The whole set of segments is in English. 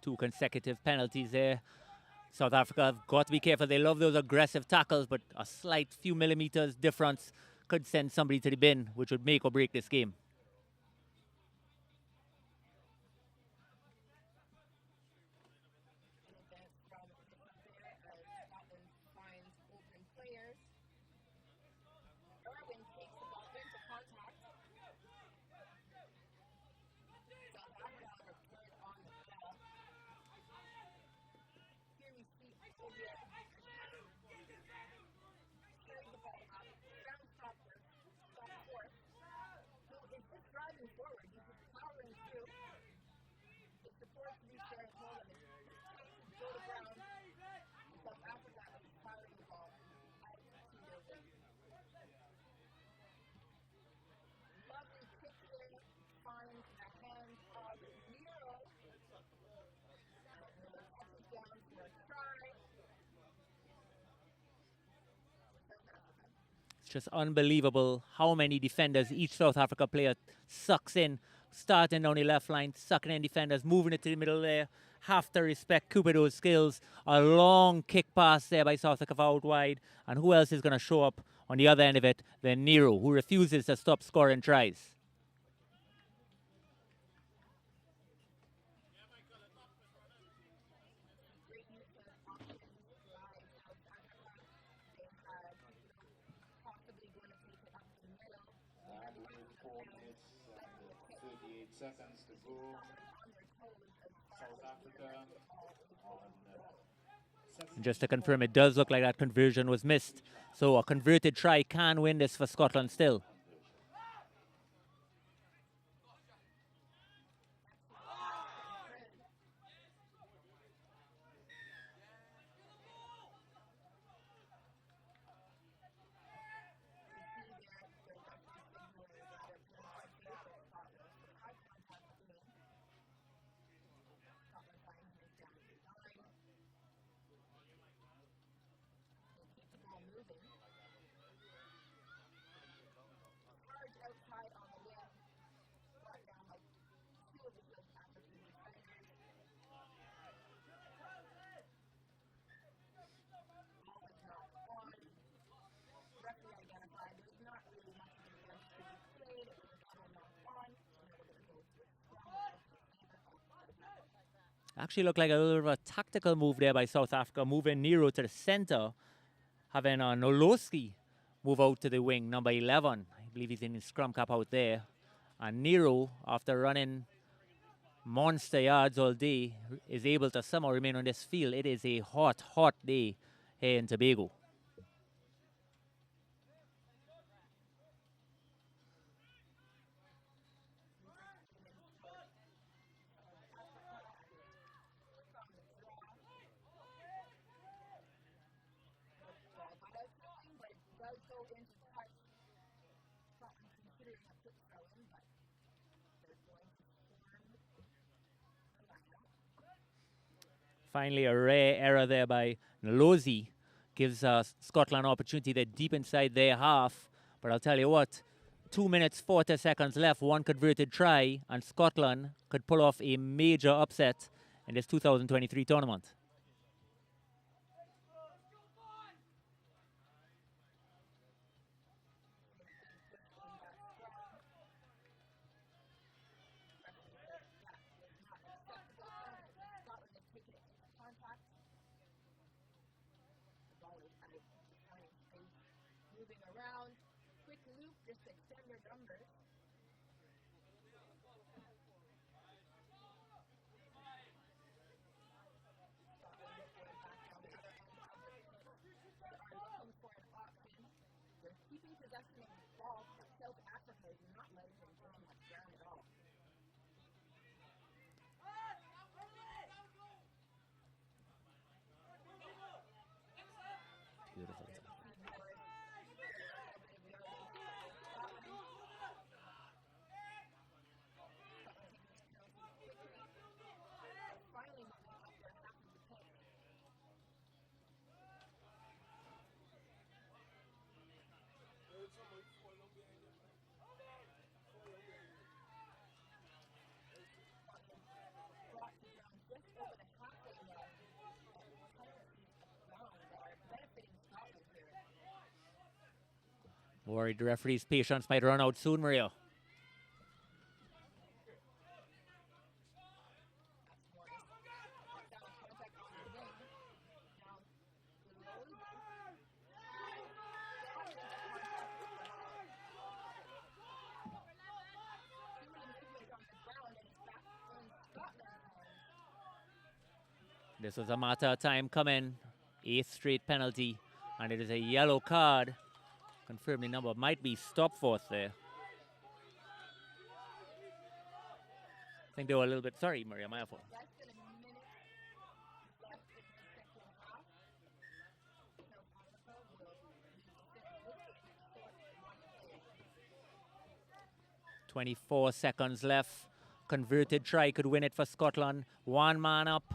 2 consecutive penalties there. South Africa have got to be careful. They love those aggressive tackles, but a slight few millimeters difference could send somebody to the bin, which would make or break this game. Just unbelievable how many defenders each South Africa player sucks in, starting down the left line, sucking in defenders, moving it to the middle there. Have to respect Cupido's skills. A long kick pass there by South Africa out wide. And who else is going to show up on the other end of it than Nero, who refuses to stop scoring tries. Seconds to go. South Africa on just to confirm, it does look like that conversion was missed. So a converted try can win this for Scotland still. Actually looked like a little bit of a tactical move there by South Africa, moving Nero to the center, having Noloski move out to the wing, number 11. I believe he's in his scrum cap out there. And Nero, after running monster yards all day, is able to somehow remain on this field. It is a hot, hot day here in Tobago. Finally, a rare error there by Nolosi gives Scotland an opportunity. They're deep inside their half. But I'll tell you what, 2 minutes, 40 seconds left, one converted try, and Scotland could pull off a major upset in this 2023 tournament. Worried the referee's patience might run out soon, Maria. This was a matter of time coming. 8th straight penalty, and it is a yellow card. Confirm the number might be stop forth there. I think they were a little bit sorry, Maria, my fault. .24 seconds left. Converted try could win it for Scotland. One man up.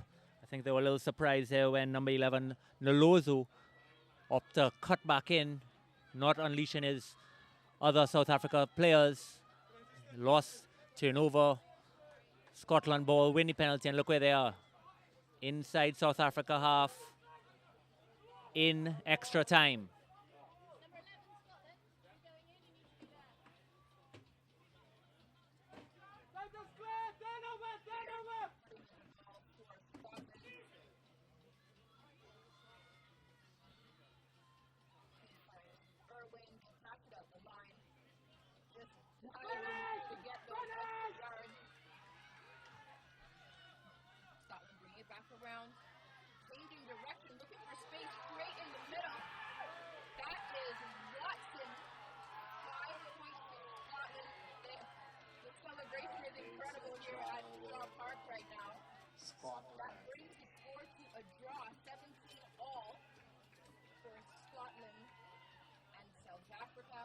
I think they were a little surprised there when number 11, Nolozo, opted to cut back in, not unleashing his other South Africa players. Lost, turnover. Scotland ball, win the penalty, and look where they are. Inside South Africa half, in extra time. Around, changing direction, looking for space straight in the middle. That is Watson. 5 points to Scotland. The celebration is incredible here at Shaw Park right now. Scotland. That brings the score to a draw, 17 all for Scotland and South Africa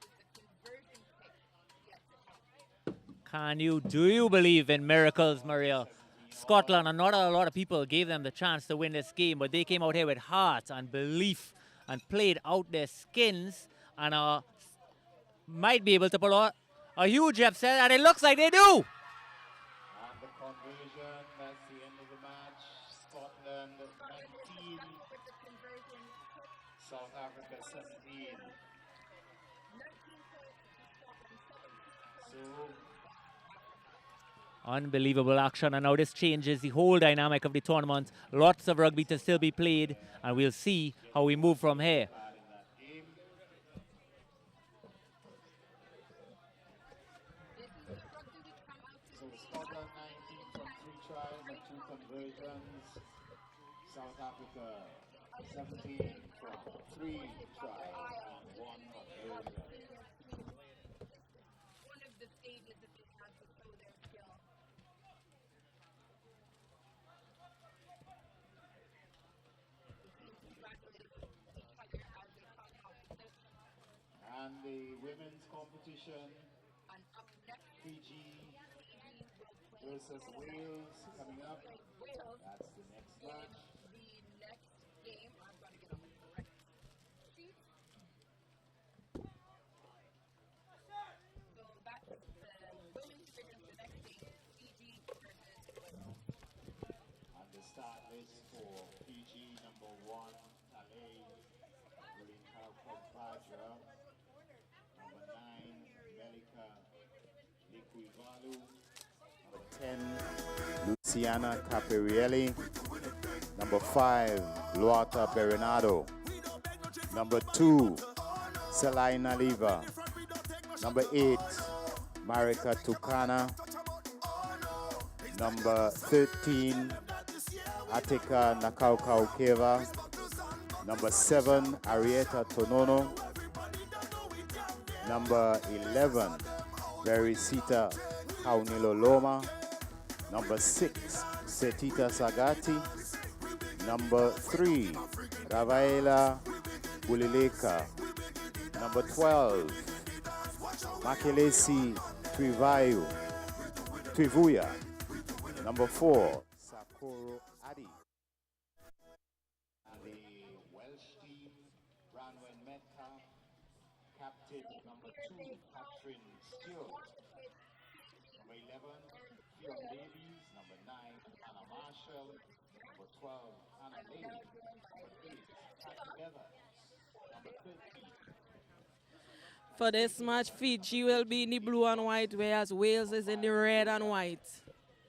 with the conversion kick yet to come. Do you believe in miracles, Maria? Scotland, and not a lot of people gave them the chance to win this game, but they came out here with heart and belief and played out their skins and might be able to pull out a huge upset, and it looks like they do. And the conversion, that's the end of the match. Scotland 19, South Africa 17. So unbelievable action, and now this changes the whole dynamic of the tournament. Lots of rugby to still be played, and we'll see how we move from here. So Scotland 19 from 3 tries and 2 conversions. South Africa 17 from 3 tries and 1 conversion. One of the stages that they have to show their skill. And the women's competition, Fiji versus Wales coming up. That's the next match. The next game, I'm going to get on the correct sheet. So that is the women's division. The next game, Fiji versus Wales. And the start list for Fiji, number 1, Talay, William Kalkov-Vajra. Number 9, Melika Liquivalu. Number 10, Luciana Capirielli. Number 5, Luata Bernardo. Number 2, Selina Liva. Number 8, Marika Tukana. Number 13, Atika Nakaukau-Keva. Number 7, Arieta Tonono. Number 11, Verisita Kauniloloma. Number 6, Setita Sagati. Number 3, Ravaela Bulileka. Number 12, Makelesi Trivuya. Number 4, Sakuro Adi. And the Welsh team, Branwen Metcalf. Captain number 2, Catherine Stewart. Number 11, Fionn Davies. Number 9, Anna Marshall. Number 12, Anna Lay. Number 8, Kat Evans. Number 13, For this match, Fiji will be in the blue and white, whereas Wales is in the red and white.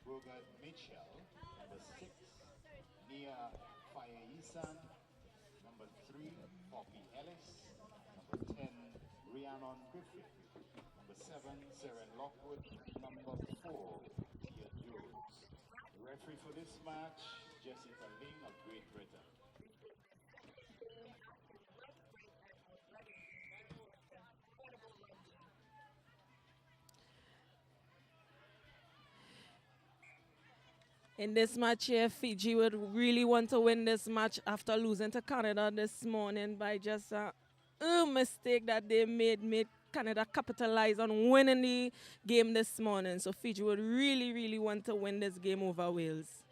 Rogert Mitchell, number 6, Nia Fayeisan, number 3, Poppy Ellis, number 10, Rhiannon Griffith, number 7, Seren Lockwood, number 4, Tia Jones. The referee for this match, Jessica Ling of Great Britain. In this match here, Fiji would really want to win this match after losing to Canada this morning by just a mistake that they made Canada capitalize on winning the game this morning. So Fiji would really want to win this game over Wales.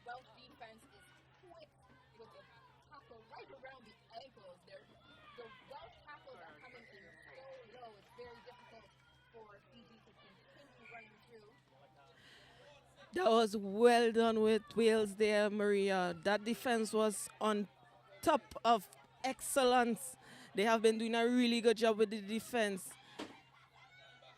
Welsh defense is quick with a tackle right around the ankles. The Welsh tackles are coming in so low. It's very difficult for Fiji to continue running through. That was well done with Wales there, Maria. That defense was on top of excellence. They have been doing a really good job with the defense.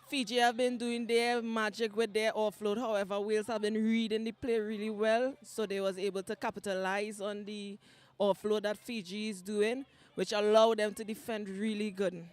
Fiji have been doing their magic with their offload. However, Wales have been reading the play really well, so they was able to capitalize on the offload that Fiji is doing, which allowed them to defend really good.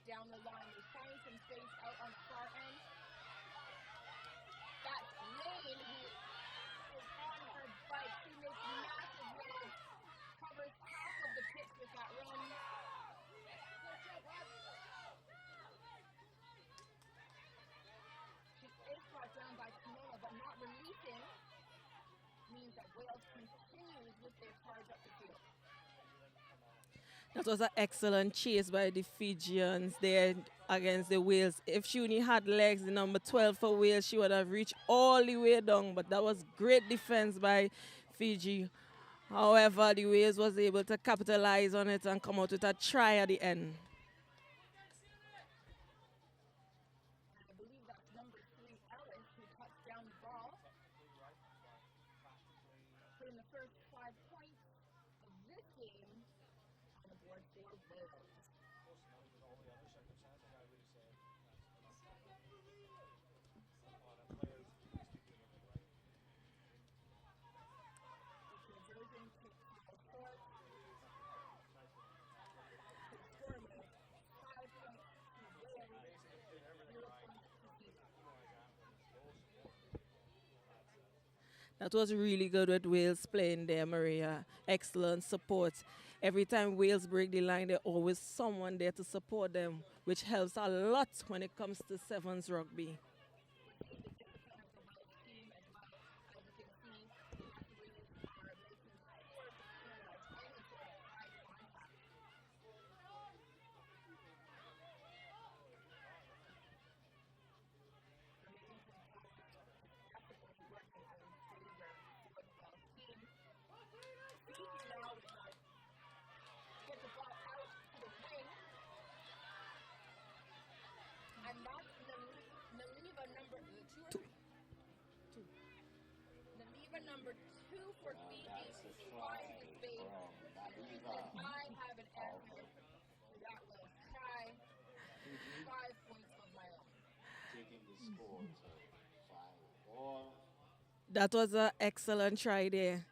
Down the line, they find some space out on the far end. That's Lane, who is on her bike. She makes massive runs, covers half of the pitch with that run. She is brought down by Camilla, but not releasing means that Wales continues with their charge up the field. That was an excellent chase by the Fijians there against the Wales. If she only had legs, the number 12 for Wales, she would have reached all the way down. But that was great defense by Fiji. However, the Wales was able to capitalize on it and come out with a try at the end. I believe that's number 3, Ellis, who touched down the ball. Putting the first 5 points of this game on the board for Wales. Conversion to Kyle Short. The scoreboard, 5 points to Wales, 0 points to Fiji. That was really good with Wales playing there, Maria. Excellent support. Every time Wales break the line, there's always someone there to support them, which helps a lot when it comes to sevens rugby. And that's Naliva number 2 or 3? Naliva number 2 for Fiji. Finds the space. He says, I have an answer. That will try 5 points of my own. Taking the score to 5-4. That was an excellent try there.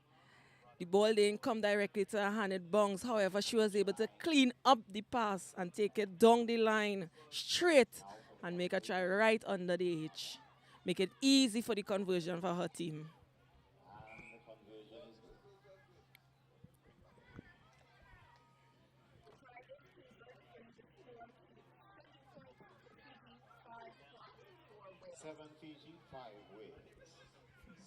The ball didn't come directly to her hand, it bounced. However, she was able to clean up the pass and take it down the line straight and make a try right under the edge. Make it easy for the conversion for her team. And the conversion is good. Seven Fiji, 5 Wales.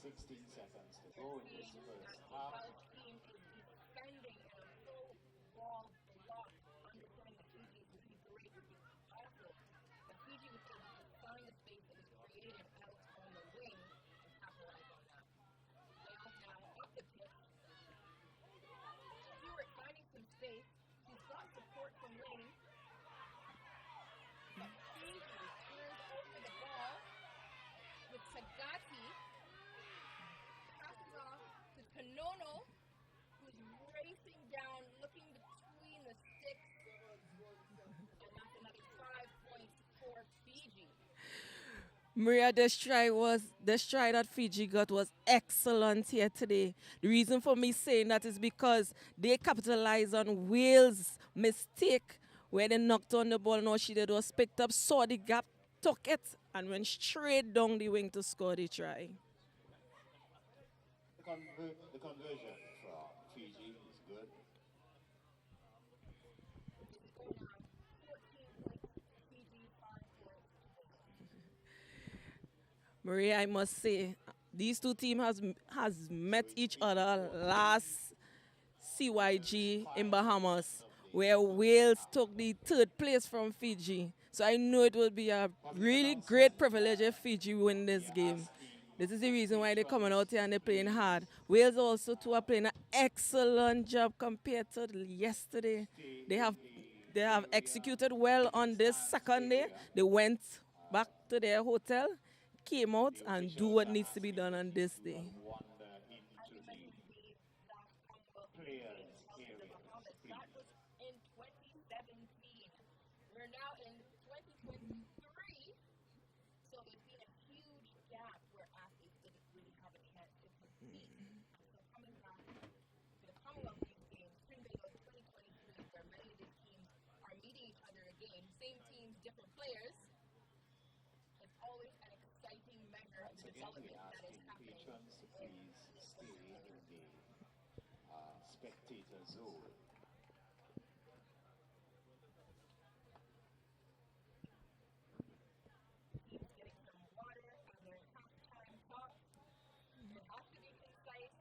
16 seconds to go in this first half. Team is defending in a full ball block, understanding that Fiji is really great with the offense. But Fiji was able to find the space that was created out on the wing and capitalize on that. Wales now up the pitch. Stewart finding some space. He's got support from Lane. Fiji turns over the ball with Sagati. Passes off to Kanono, who's racing down, looking between the sticks. And that's another 5 points for Fiji. Maria, this try that Fiji got was excellent here today. The reason for me saying that is because they capitalized on Wales' mistake where they knocked on the ball and all she did was picked up, saw the gap, took it, and went straight down the wing to score the try. The conversion from Fiji is good. Maria, I must say, these two teams has met each other last CYG in Bahamas, where Wales took the 3rd place from Fiji. So I know it will be a really great privilege if Fiji win this game. This is the reason why they're coming out here and they're playing hard. Wales also too are playing an excellent job compared to yesterday. They have executed well on this second day. They went back to their hotel, came out and do what needs to be done on this day. Wander into the players area, please. That was in 2017. We're now in 2023. So there's been a huge gap where athletes didn't really have a chance to compete. So coming back to the Commonwealth Games, Trinbago 2023, where many of these teams are meeting each other again, same teams, different players. It's always an exciting measure of Once again, development we're that is asking happening. patrons to please stay in the spectator zone. Teams getting some water as their halftime talk. It has to be concise,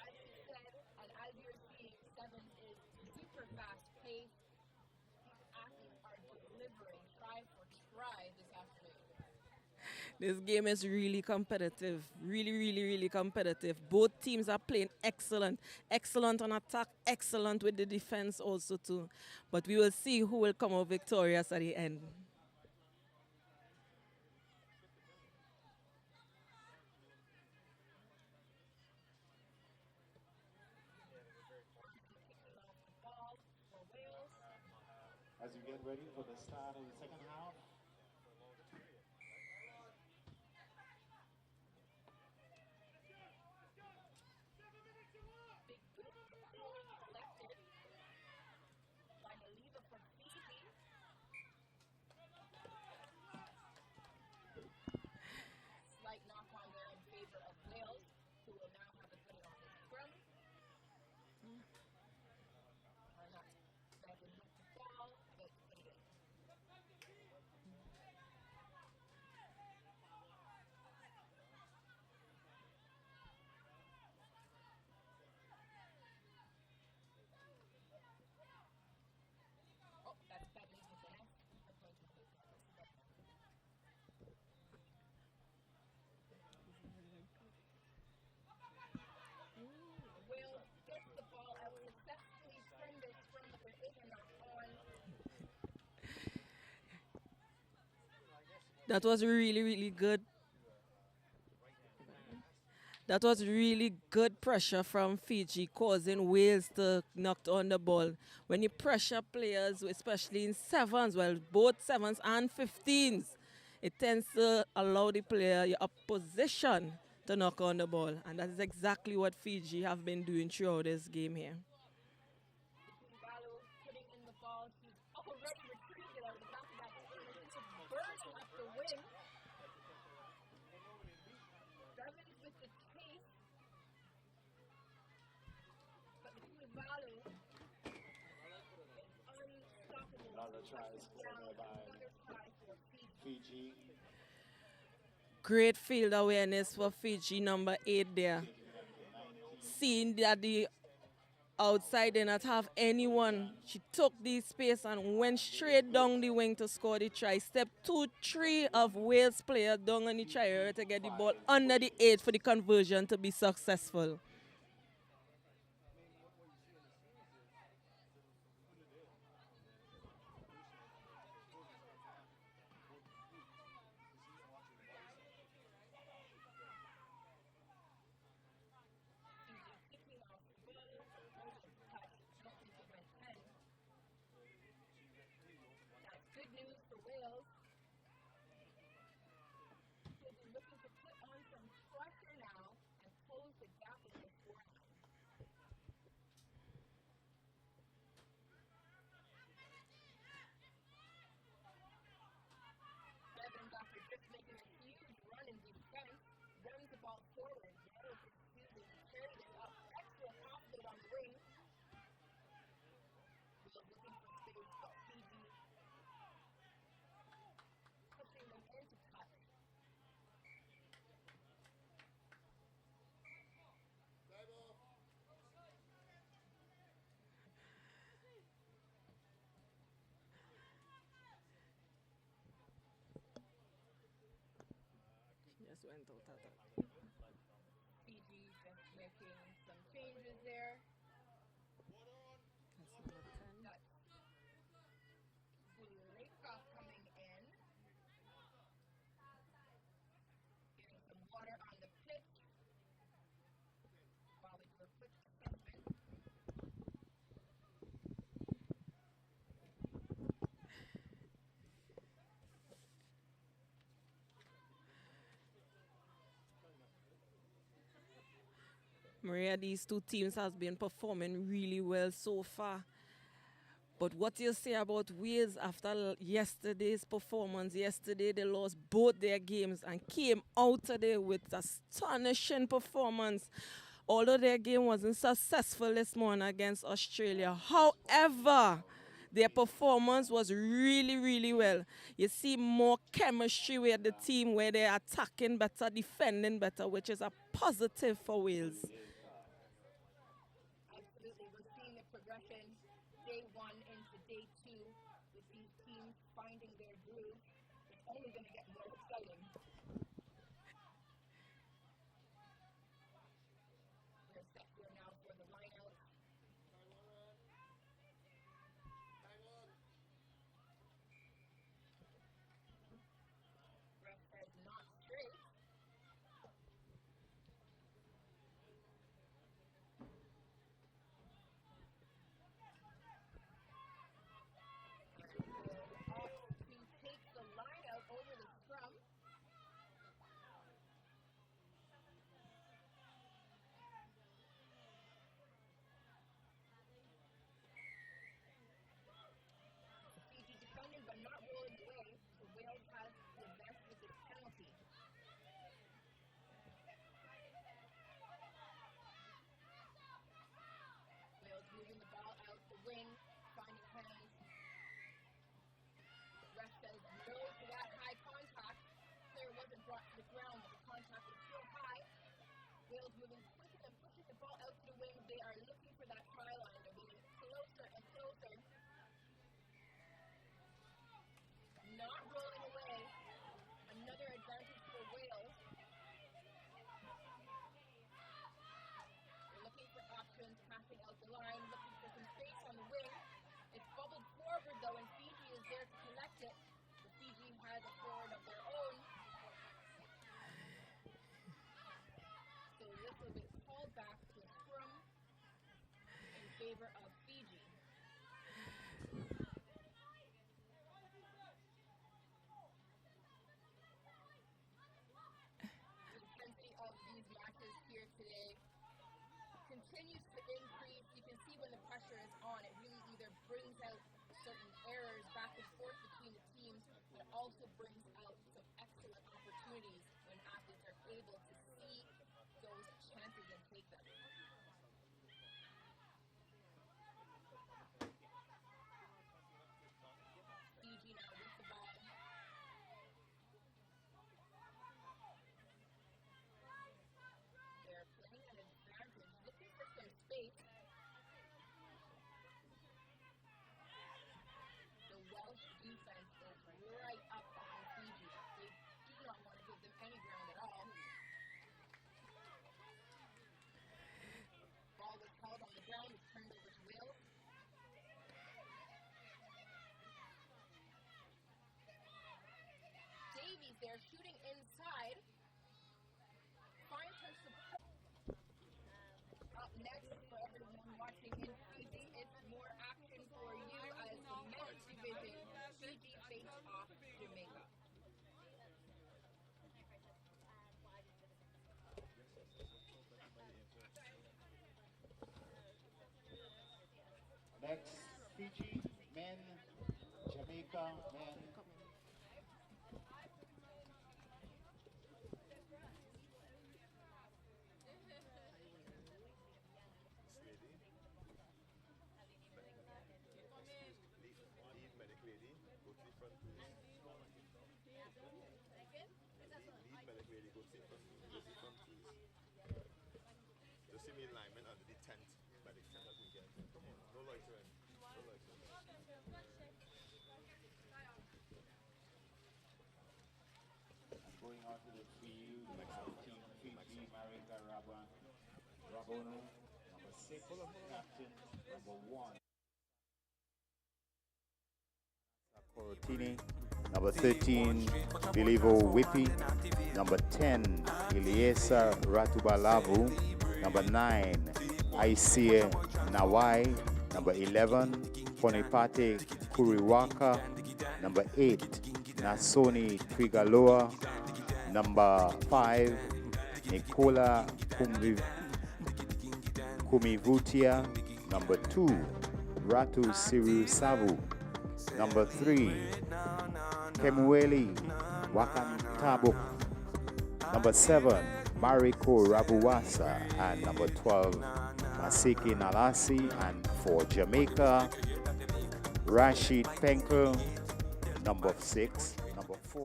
as you said, and as you're seeing, Sevens is super fast paced. try this afternoon. This game is really competitive. Really, really, really competitive. Both teams are playing excellent. Excellent on attack, excellent with the defense also too. But we will see who will come out victorious at the end. Ball for Wales. As we get ready for the start of the second half, Big boot ball collected by the leader for Fiji. Slight knock on there in favor of Wales, who will now have it put on the scrum. Or not. That would move the ball, but put it in. Oh, that's bad news for the next. Wales gets the ball out successfully from the scrum, but there is a knock on. That was really, really good. That was really good pressure from Fiji, causing Wales to knock on the ball. When you pressure players, especially in sevens, well, both sevens and 15s, it tends to allow the player, your opposition, to knock on the ball. And that is exactly what Fiji have been doing throughout this game here. Trinbago putting in the ball. He's already retrieved it out of the back of that corner. It's burning up the wing. Sevens with the chase. But Trinbago is unstoppable. another try scored there by Another try for Fiji. Fiji. Great field awareness for Fiji, number 8 there. Seeing that the outside did not have anyone, she took the space and went straight down the wing to score the try. Step 2, 3 of Wales player down on the try area to get the ball under the 8 for the conversion to be successful. Fiji kicking off the ball. Touch. Don't think it went 10. That's good news for Wales. They'll be looking to put on some pressure now and close the gap in the scoreline. Sevens, after just making a huge run in defense, runs the ball forward. Wales is choosing to carry this up. Excellent offload on the wing. Wales looking for space, but Fiji pushing them into touch. Just went out at that. Fiji just making some changes there. That's number 10. That's Jamaica coming in. Getting some water on the pitch while we do a quick assessment. Maria, these two teams has been performing really well so far. But what do you say about Wales after yesterday's performance? Yesterday they lost both their games and came out today with astonishing performance. Although their game wasn't successful this morning against Australia. However, their performance was really, really well. You see more chemistry with the team where they're attacking better, defending better, which is a positive for Wales. Absolutely, we're seeing the progression day 1 into day 2 with these teams finding their groove. only going to get more exciting. We're set here now for the line out. Ref says not straight. To take the line out over the scrum. Fiji defending but not rolling away, so Wales has the advantage with this penalty. Wales moving the ball out the wing, finding hands. Ref says no to that high contact. Player wasn't brought to the ground, but the contact was still high. Wales moving quickly and pushing the ball out to the wing. They are looking for that try line. They're getting closer and closer. Not rolling away. Another advantage for Wales. They're looking for options, passing out the line, looking for some space on the wing. It's bubbled forward though, and Fiji is there to collect it. But Fiji has a forward of their own. So this will be called back to a scrum in favor of Fiji. The intensity of these matches here today continues to increase. You can see when the pressure is on, it really either brings out certain errors back and forth between the teams, but it also brings out some excellent opportunities when athletes are able to see those chances and take them. Fiji now with the ball. They're playing an advantage, looking for some space. The Welsh defense is right up on Fiji. They do not want to give them any ground at all. Ball was held on the ground, it's turned over to Wales. Davies there shooting inside. Finds her support. Up next for everyone watching in Fiji, it's more action for you as the men's division Fiji face off Jamaica. Next, Fiji men, Jamaica men. Going on to the field, team Fiji, Marika Rabono, number 6, captain, number 1. Corotini, number 13, Bilivo Whippy, number 10, Iliesa Ratubalavu, number 9, Aisie Nawai, number 11, Ponipate Kuriwaka, number 8, Nasoni Trigaloa, number 5, Nicola Kumivutia, number 2, Ratu Siru Savu, number 3, Kemueli Wakantabu, number 7, Mariko Rabuwasa, and number 12, Masiki Nalasi, and for Jamaica, Rashid Penkel, number 6, number 4.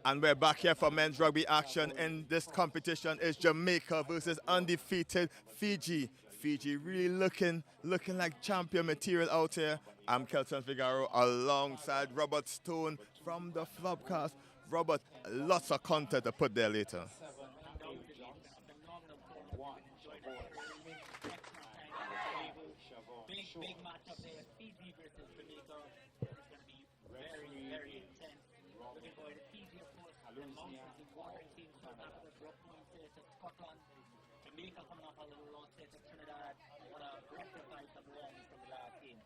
And we're back here for men's rugby action. In this competition is Jamaica versus undefeated Fiji. Fiji really looking like champion material out here. I'm Kelton Figaro alongside Robert Stone from the Flopcast. Robert, lots of content to put there later. Big matchup there. Fiji versus Jamaica. It's going to be very, very intense. Looking forward to Fiji, of course. The Mountains, the watering team, South Africa, drop points there to Scotland. Jamaica coming off a little loss there to Trinidad. Want to rectify some wrongs from the last game.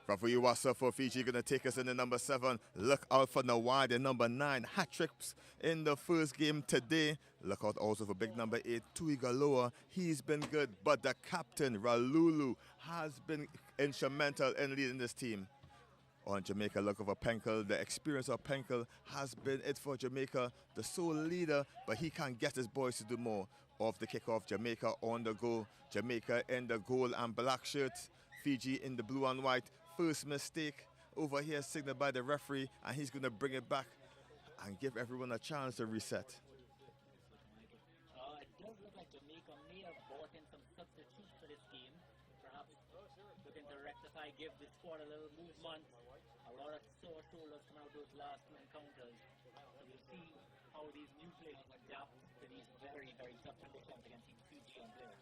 Rugby Wasa for Fiji going to take us in the number 7. Look out for Nawai, the number 9. Hat tricks in the first game today. Look out also for big number 8, Tuigaloa. He's been good, but the captain, Ralulu, has been instrumental in leading this team. On Jamaica, look over Penkel. The experience of Penkel has been it for Jamaica. The sole leader, but he can get his boys to do more. Off the kickoff, Jamaica on the go. Jamaica in the gold and black shirts. Fiji in the blue and white. First mistake over here signaled by the referee, and he's going to bring it back and give everyone a chance to reset. It does look like Jamaica may have brought in some substitutes for this game. Perhaps looking to rectify, give the squad a little movement. A lot of sore shoulders come out those last two encounters. So we'll see how these new players adapt to these very, very tough conditions against these Fijian players.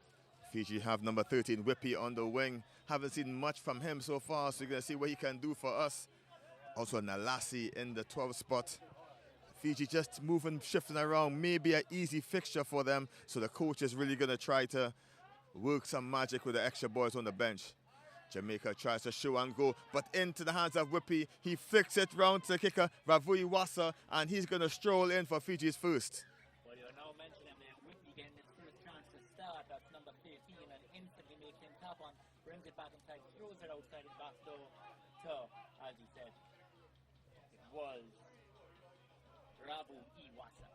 Fiji have number 13, Whippy, on the wing. Haven't seen much from him so far, so you're going to see what he can do for us. Also, Nalasi in the 12th spot. Fiji just moving, shifting around, maybe an easy fixture for them. So the coach is really going to try to work some magic with the extra boys on the bench. Jamaica tries to show and go, but into the hands of Whippy. He flicks it round to the kicker, Ravui Wasa, and he's going to stroll in for Fiji's first. Well, you're now mentioning there, Whippy getting his first chance to start. That's number 13, and instantly makes him tap on, brings it back inside, throws it outside his back door to, as he said, it was Rabu Iwasa.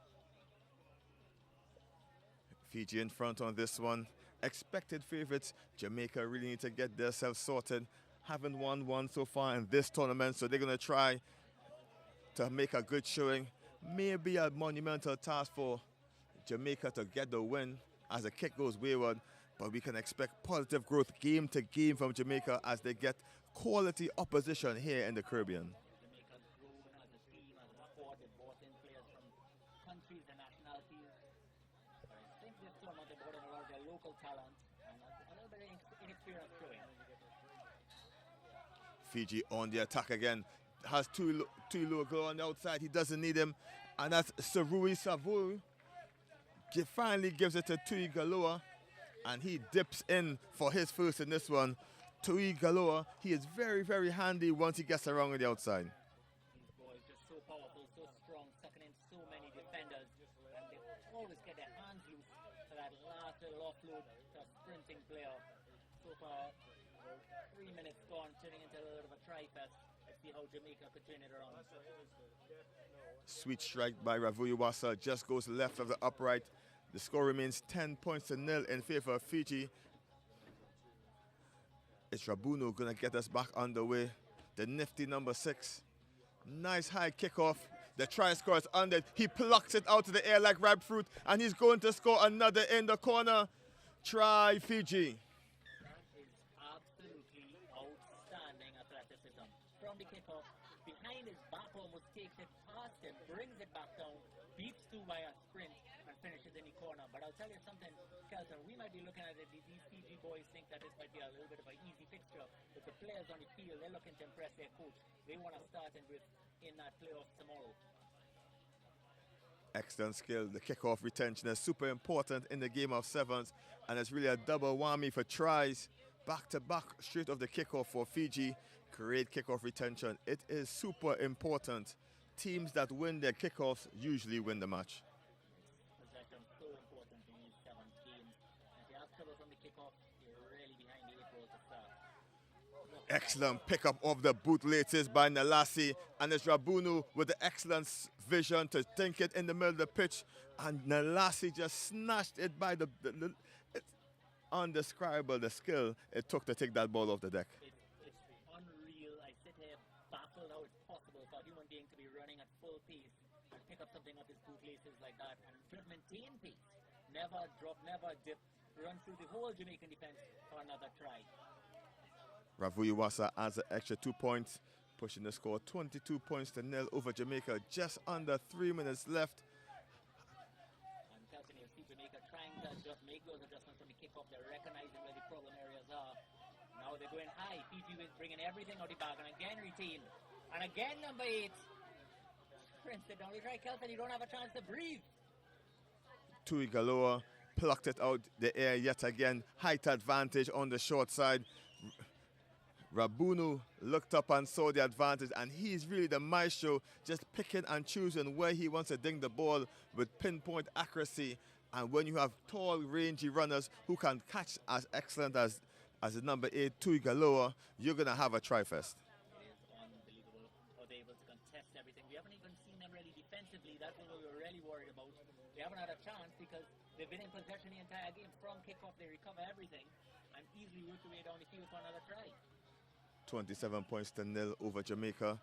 Fiji in front on this one. Expected favorites. Jamaica really need to get themselves sorted. Haven't won one so far in this tournament, so they're going to try to make a good showing. Maybe a monumental task for Jamaica to get the win as the kick goes wayward, but we can expect positive growth game to game from Jamaica as they get quality opposition here in the Caribbean. Jamaica's grown as a team, as a squad. They brought in players from countries and nationalities. But I think this tournament they brought in a lot of their local talent and a little bit of inexperience showing. Fiji on the attack again. Has two logo on the outside. He doesn't need him. And that's Sarui Savu. Finally gives it to Tuigaloa. And he dips in for his first in this one. Tuigaloa, he is very, very handy once he gets around on the outside. These boys just so powerful, so strong, sucking in so many defenders. And they always get their hands loose for that last little offload to a sprinting player. So far, 3 minutes gone, turning into a little bit of a try-fest. Let's see how Jamaica could turn it around. Sweet strike by Ravuyuwasa, just goes left of the upright. The score remains 10 points to 0 in favor of Fiji. It's Rabuno going to get us back underway. The nifty number 6. Nice high kickoff. The try score is under. He plucks it out of the air like ripe fruit, and he's going to score another in the corner. Try Fiji. That is absolutely outstanding athleticism. From the kickoff, behind his back almost takes it past him, brings it back down, beats two by a sprint, and finishes in the corner. But I'll tell you something, Kelton, we might be looking at it, these Fiji boys think that this might be a little bit of an easy fixture, but the players on the field, they're looking to impress their coach. They want to start in that playoff tomorrow. Excellent skill. The kickoff retention is super important in the game of sevens, and it's really a double whammy for tries. Back to back, straight off the kickoff for Fiji. Great kickoff retention. It is super important. Teams that win their kickoffs usually win the match. Possession so important in these 7 games. If you have trouble from the kickoff, you're really behind the 8 goals to start. Excellent pickup of the bootlaces by Nalasi, and it's Rabunu with the excellent vision to think it in the middle of the pitch, and Nalasi just snatched it by the it's undescribable the skill it took to take that ball off the deck. It's unreal. I sit here baffled how it's possible for a human being to be running at full pace and pick up something off his bootlaces like that and just maintain pace. Never drop, never dip. Run through the whole Jamaican defense for another try. Ravuiwasa adds an extra 2 points, pushing the score 22 points to nil over Jamaica. Just under 3 minutes left. And Kelvin, you see Jamaica trying to just make those adjustments from the kickoff. They're recognizing where the problem areas are. Now they're going high. Fiji is bringing everything out of the bag and again retained. And again number 8. Prince, don't try Kelvin, you don't have a chance to breathe. Tui Galoa plucked it out the air yet again. Height advantage on the short side. Rabunu looked up and saw the advantage, and he's really the maestro, just picking and choosing where he wants to ding the ball with pinpoint accuracy. And when you have tall, rangy runners who can catch as excellent as the number 8, Tui Galoa, you're going to have a try-fest. It is unbelievable how they're able to contest everything. We haven't even seen them really defensively. That's what we were really worried about. They haven't had a chance because they've been in possession the entire game. From kickoff, they recover everything and easily work their way down the field for another try. 27 points to nil over Jamaica.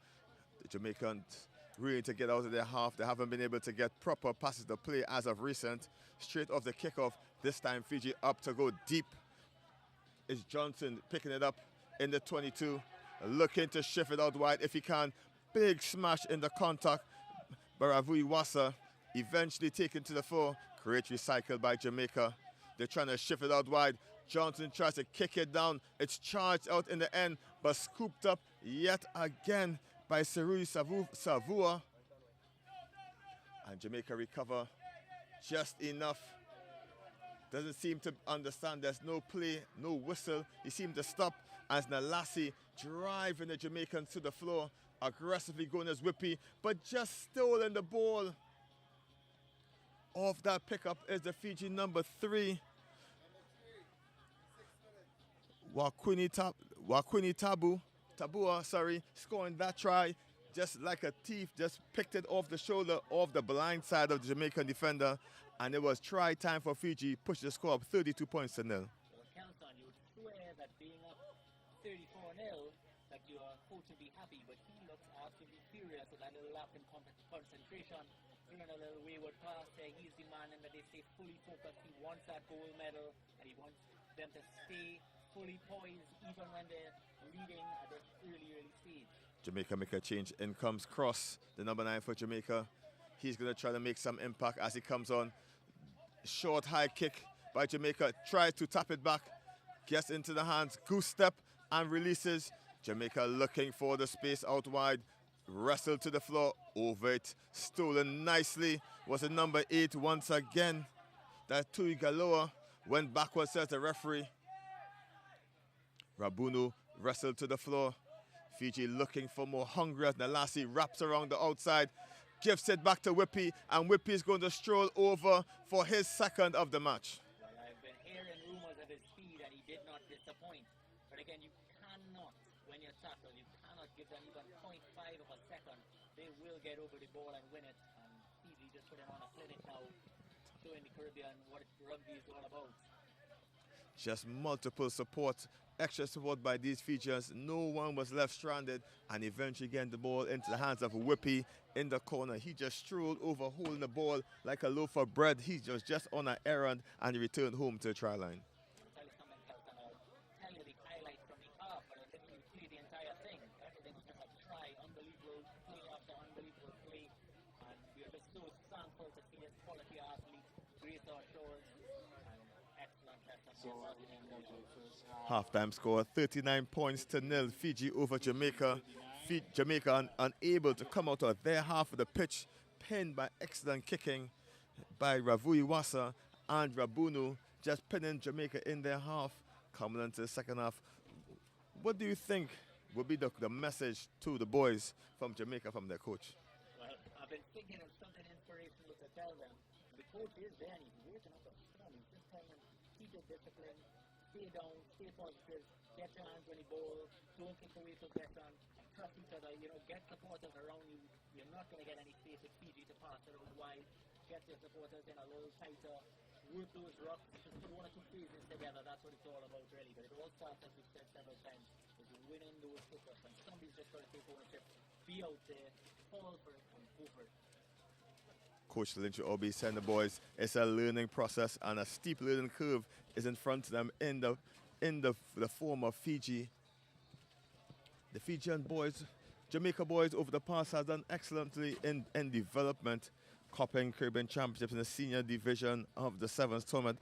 The Jamaicans really to get out of their half. They haven't been able to get proper passes to play as of recent. Straight off the kickoff, this time Fiji up to go deep. It's Johnson picking it up in the 22, looking to shift it out wide if he can. Big smash in the contact. Baravuiwasa eventually taken to the floor. Great recycle by Jamaica. They're trying to shift it out wide. Johnson tries to kick it down. It's charged out in the end, but scooped up yet again by Serui Savua. And Jamaica recover just enough. Doesn't seem to understand there's no play, no whistle. He seemed to stop as Nalassi driving the Jamaicans to the floor, aggressively going as Whippy, but just stolen the ball. Off that pickup is the Fiji number 3. Wakwini Tabua, scoring that try just like a thief, just picked it off the shoulder of the blind side of the Jamaican defender, and it was try time for Fiji, pushed the score up 32 points to nil. Well, Council, you would swear that being up 34-0, that your coach would be happy, but he looks absolutely furious with that little lack in concentration, throwing a little wayward pass there. He's demanding that they stay fully focused. He wants that gold medal, and he wants them to stay fully poised even when they're leading at this early stage. Jamaica make a change. In comes Cross, the number 9 for Jamaica. He's going to try to make some impact as he comes on. Short high kick by Jamaica. Tries to tap it back. Gets into the hands. Goose step and releases. Jamaica looking for the space out wide. Wrestled to the floor. Over it. Stolen nicely. Was the number 8 once again. That Tui Galoa went backwards, says the referee. Rabunu wrestled to the floor. Fiji looking for more hunger as Nalassi wraps around the outside, gives it back to Whippy, and Whippy is going to stroll over for his second of the match. Well, I've been hearing rumors of his speed, and he did not disappoint. But again, you cannot, when you're tackled, you cannot give them even 0.5 of a second. They will get over the ball and win it. And Fiji just putting on a clinic now, showing the Caribbean what rugby is all about. Just multiple support, extra support by these Fijians. No one was left stranded, and eventually getting the ball into the hands of Whippy in the corner. He just strolled over, holding the ball like a loaf of bread. He was just on an errand, and he returned home to the try line. Tell you something else, and I'll tell you the highlights from the half, but I'll literally play the entire thing. Everything was just a try, unbelievable play after unbelievable play, and we are just so thankful to see this quality athlete grace our shores, and excellent effort. Halftime score 39 points to nil. Fiji over Jamaica. Jamaica unable to come out of their half of the pitch, pinned by excellent kicking by Ravuiwasa and Rabunu, just pinning Jamaica in their half. Coming into the second half, what do you think would be the message to the boys from Jamaica from their coach? Well, I've been thinking of something inspirational to tell them. The coach is there and he's working up a storm. He's just telling them, keep your discipline, stay down, stay positive, get your hands on the ball, don't take away possession, and trust each other. You know, get supporters around you. You're not going to get any space with Fiji to pass it out wide. Get your supporters in a little tighter. Work those rocks. Just put one or two phases together. That's what it's all about, really. But it all starts, as we've said several times, is winning those kickoffs. And somebody's just got to take ownership, be out there, fall for it, and go for it. Coach Lynch will be saying the boys, it's a learning process, and a steep learning curve is in front of them in the form of Fiji. the Fijian boys, Jamaica boys over the past has done excellently in development, copying Caribbean Championships in the senior division of the Sevens tournament.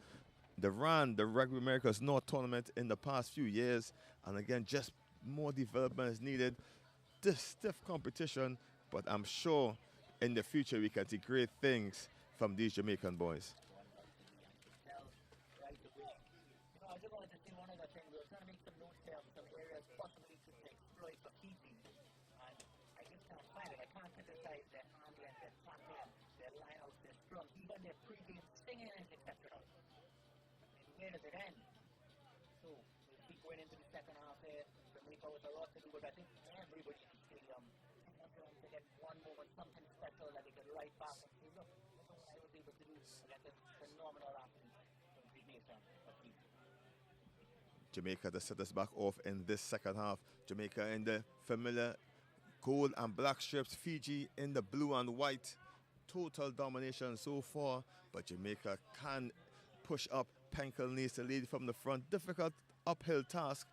They ran the Rugby Americas North tournament in the past few years, and again, just more development is needed. This stiff competition, but I'm sure in the future we can see great things from these Jamaican boys. I just wanted to say one other thing. We were trying to make some notes there of some areas possibly to exploit for Fiji. And I just can't find it. I can't criticize their handling, their tackling, their lineouts, their scrum, even their pre-game singing is exceptional. And where does it end? So we'll keep going into the second half here. Jamaica with a lot to do, but I think everybody in the stadium wants them to get one moment, something special that they could write back and say, look, this is what I was able to do against a phenomenal athlete from Jamaica for Fiji. Jamaica to set us back off in this second half. Jamaica in the familiar gold and black strips. Fiji in the blue and white. Total domination so far, but Jamaica can push up. Penkel needs to lead from the front. Difficult uphill task,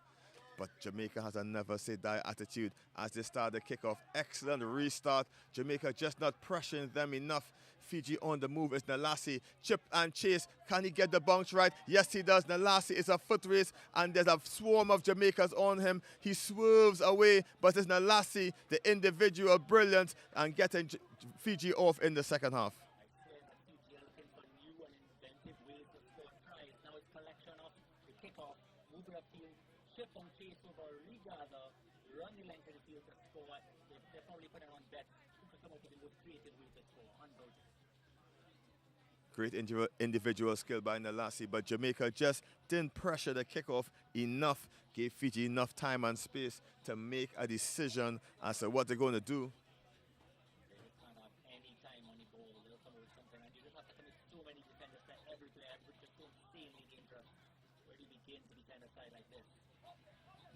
but Jamaica has a never say die attitude as they start the kickoff. Excellent restart. Jamaica just not pressuring them enough. Fiji on the move is Nalassi. Chip and chase. Can he get the bounce right? Yes, he does. Nalassi is a foot race, and there's a swarm of Jamaicans on him. He swerves away, but it's Nalassi, the individual brilliance, and getting Fiji off in the second half. Chip and chase over regather, run the length of the field to score. They're probably putting on bet to come up with the most creative way to score. Unbelievable. Great individual skill by Nalassi, but Jamaica just didn't pressure the kickoff enough, gave Fiji enough time and space to make a decision as to what they're going to do. They just can't have any time on the ball. They'll come with something, and you just have to commit so many defenders to every player, which is so insanely dangerous. Where do you begin to defend a side like this?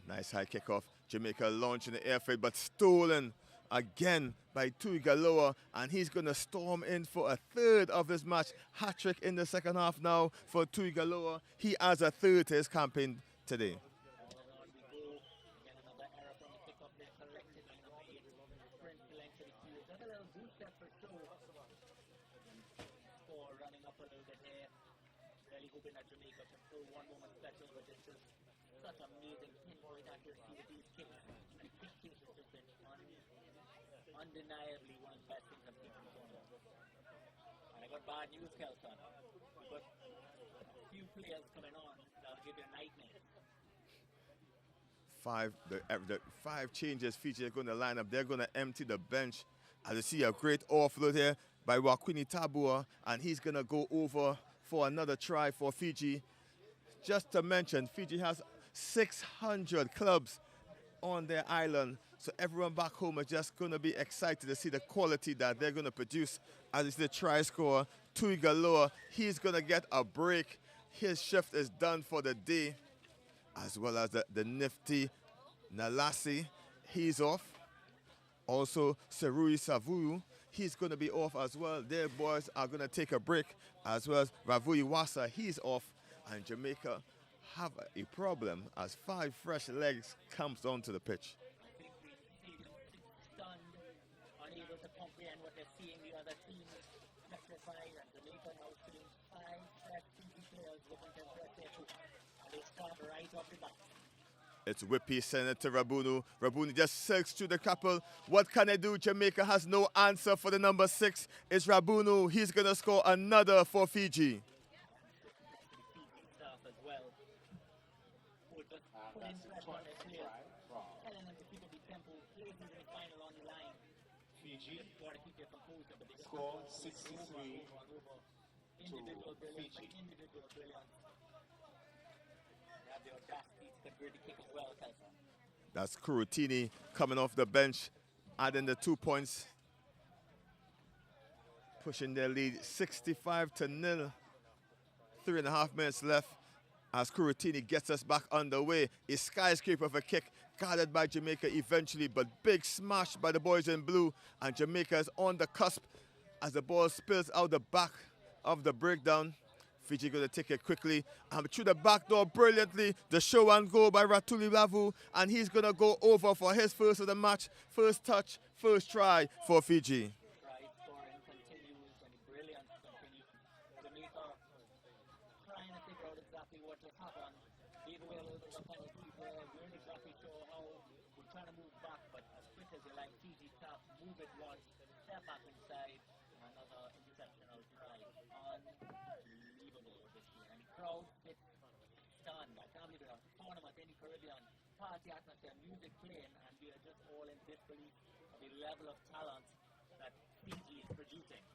Nice high kickoff. Jamaica launching the air freight, but stolen again by Tuigaloa, and he's going to storm in for a third of this match. Hat-trick in the second half now for Tuigaloa. He adds a third to his campaign today. Running up a little bit here. Really hoping that Jamaica can throw one moment special, but it's just such amazing pinpoint accuracy with these kicks. And the kick case has just been undeniably one of the best things I've seen from the tournament. And I got bad news, Kelson. We've got a few players coming on that'll give you a nightmare. The five changes Fiji are going to line up. They're going to empty the bench. As you see, a great offload here by Wakwini Tabua, and he's going to go over for another try for Fiji. Just to mention, Fiji has 600 clubs on their island, so everyone back home is just going to be excited to see the quality that they're going to produce. As you see the try scorer, Tuigaloa, he's going to get a break. His shift is done for the day, as well as the nifty Nalassi, he's off. Also, Serui Savuru, he's going to be off as well. Their boys are going to take a break, as well as Ravui Wasa, he's off. And Jamaica have a problem as 5 fresh legs comes onto the pitch. I think we see them stunned, unable to comprehend what they're seeing. The other team is petrified, and Jamaica now seeing 5 fresh Fiji players looking to impress their coach. And they start right off the bat. It's Whippy sending it to Rabunu. Rabunu just silks through the couple. What can they do? Jamaica has no answer for the number 6. It's Rabunu. He's going to score another for Fiji. Fiji score 63 to Fiji. That's Kurutini coming off the bench, adding the 2 points, pushing their lead 65-0. 3.5 minutes left as Kurutini gets us back underway. A skyscraper of a kick guarded by Jamaica eventually, but big smash by the boys in blue, and Jamaica is on the cusp as the ball spills out the back of the breakdown. Fiji going to take it quickly and through the back door brilliantly. The show and go by Ratuli Lavu, and he's going to go over for his first of the match. First touch, first try for Fiji. Try scoring continues and brilliant continues. Jamaica trying to figure out exactly what just happened. Gave away a little bit of penalty there. We weren't exactly sure how. We're trying to move back, but as quick as you like, Fiji tap, move it once, step back inside, and another interceptional try. Unbelievable this year. And the crowd bit stunned. I can't believe it. A tournament in the Caribbean, party atmosphere, music playing, and we are just all in disbelief of the level of talent that Fiji is producing.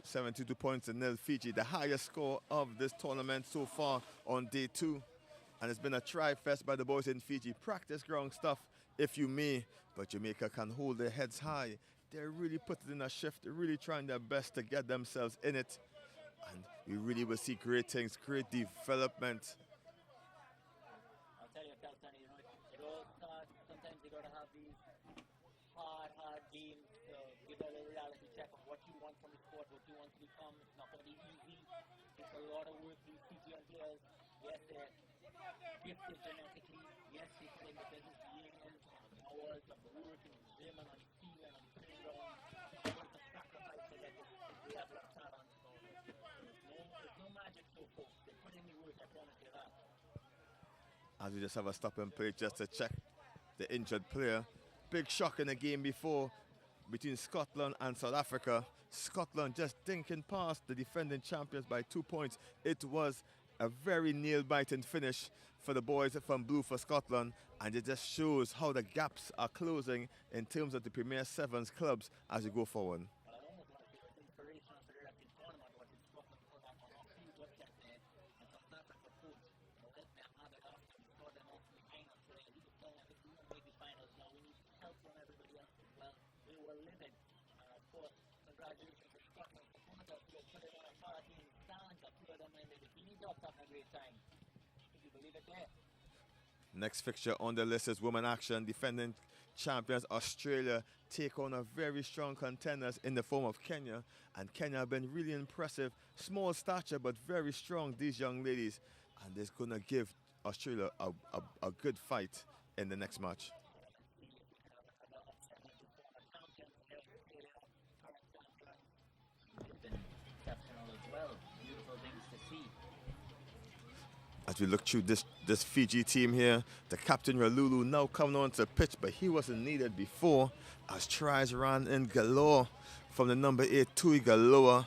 72 points to nil Fiji, the highest score of this tournament so far on day 2. And it's been a try-fest by the boys in Fiji. Practice ground stuff, if you may, but Jamaica can hold their heads high. They're really putting in a shift. They're really trying their best to get themselves in it. And we really will see great things, great development. I'll tell you, Captain, you know, it all starts, sometimes you got to have these hard games to give a little reality check of what you want from the sport, what you want to become. It's not going to be easy. It's a lot of work. These Fijian players, yes, they're gifted genetically. Yes, they put in the business years, hours of work in the gym and on the field and on the training ground. It's a sacrifice to get this level of talent. There's no magic so folks. They put in the work, I promise you that. As we just have a stop and play just to check the injured player. Big shock in the game before between Scotland and South Africa. Scotland just dinking past the defending champions by 2 points. It was a very nail-biting finish for the boys from Blue for Scotland, and it just shows how the gaps are closing in terms of the Premier Sevens clubs as we go forward. Next fixture on the list is women action. Defending champions Australia take on a very strong contenders in the form of Kenya. And Kenya have been really impressive. Small stature, but very strong, these young ladies. And they're going to give Australia a good fight in the next match. As we look through this Fiji team here, the captain Ralulu now coming onto the pitch, but he wasn't needed before as tries ran in galore from the number 8 Tui Galoa,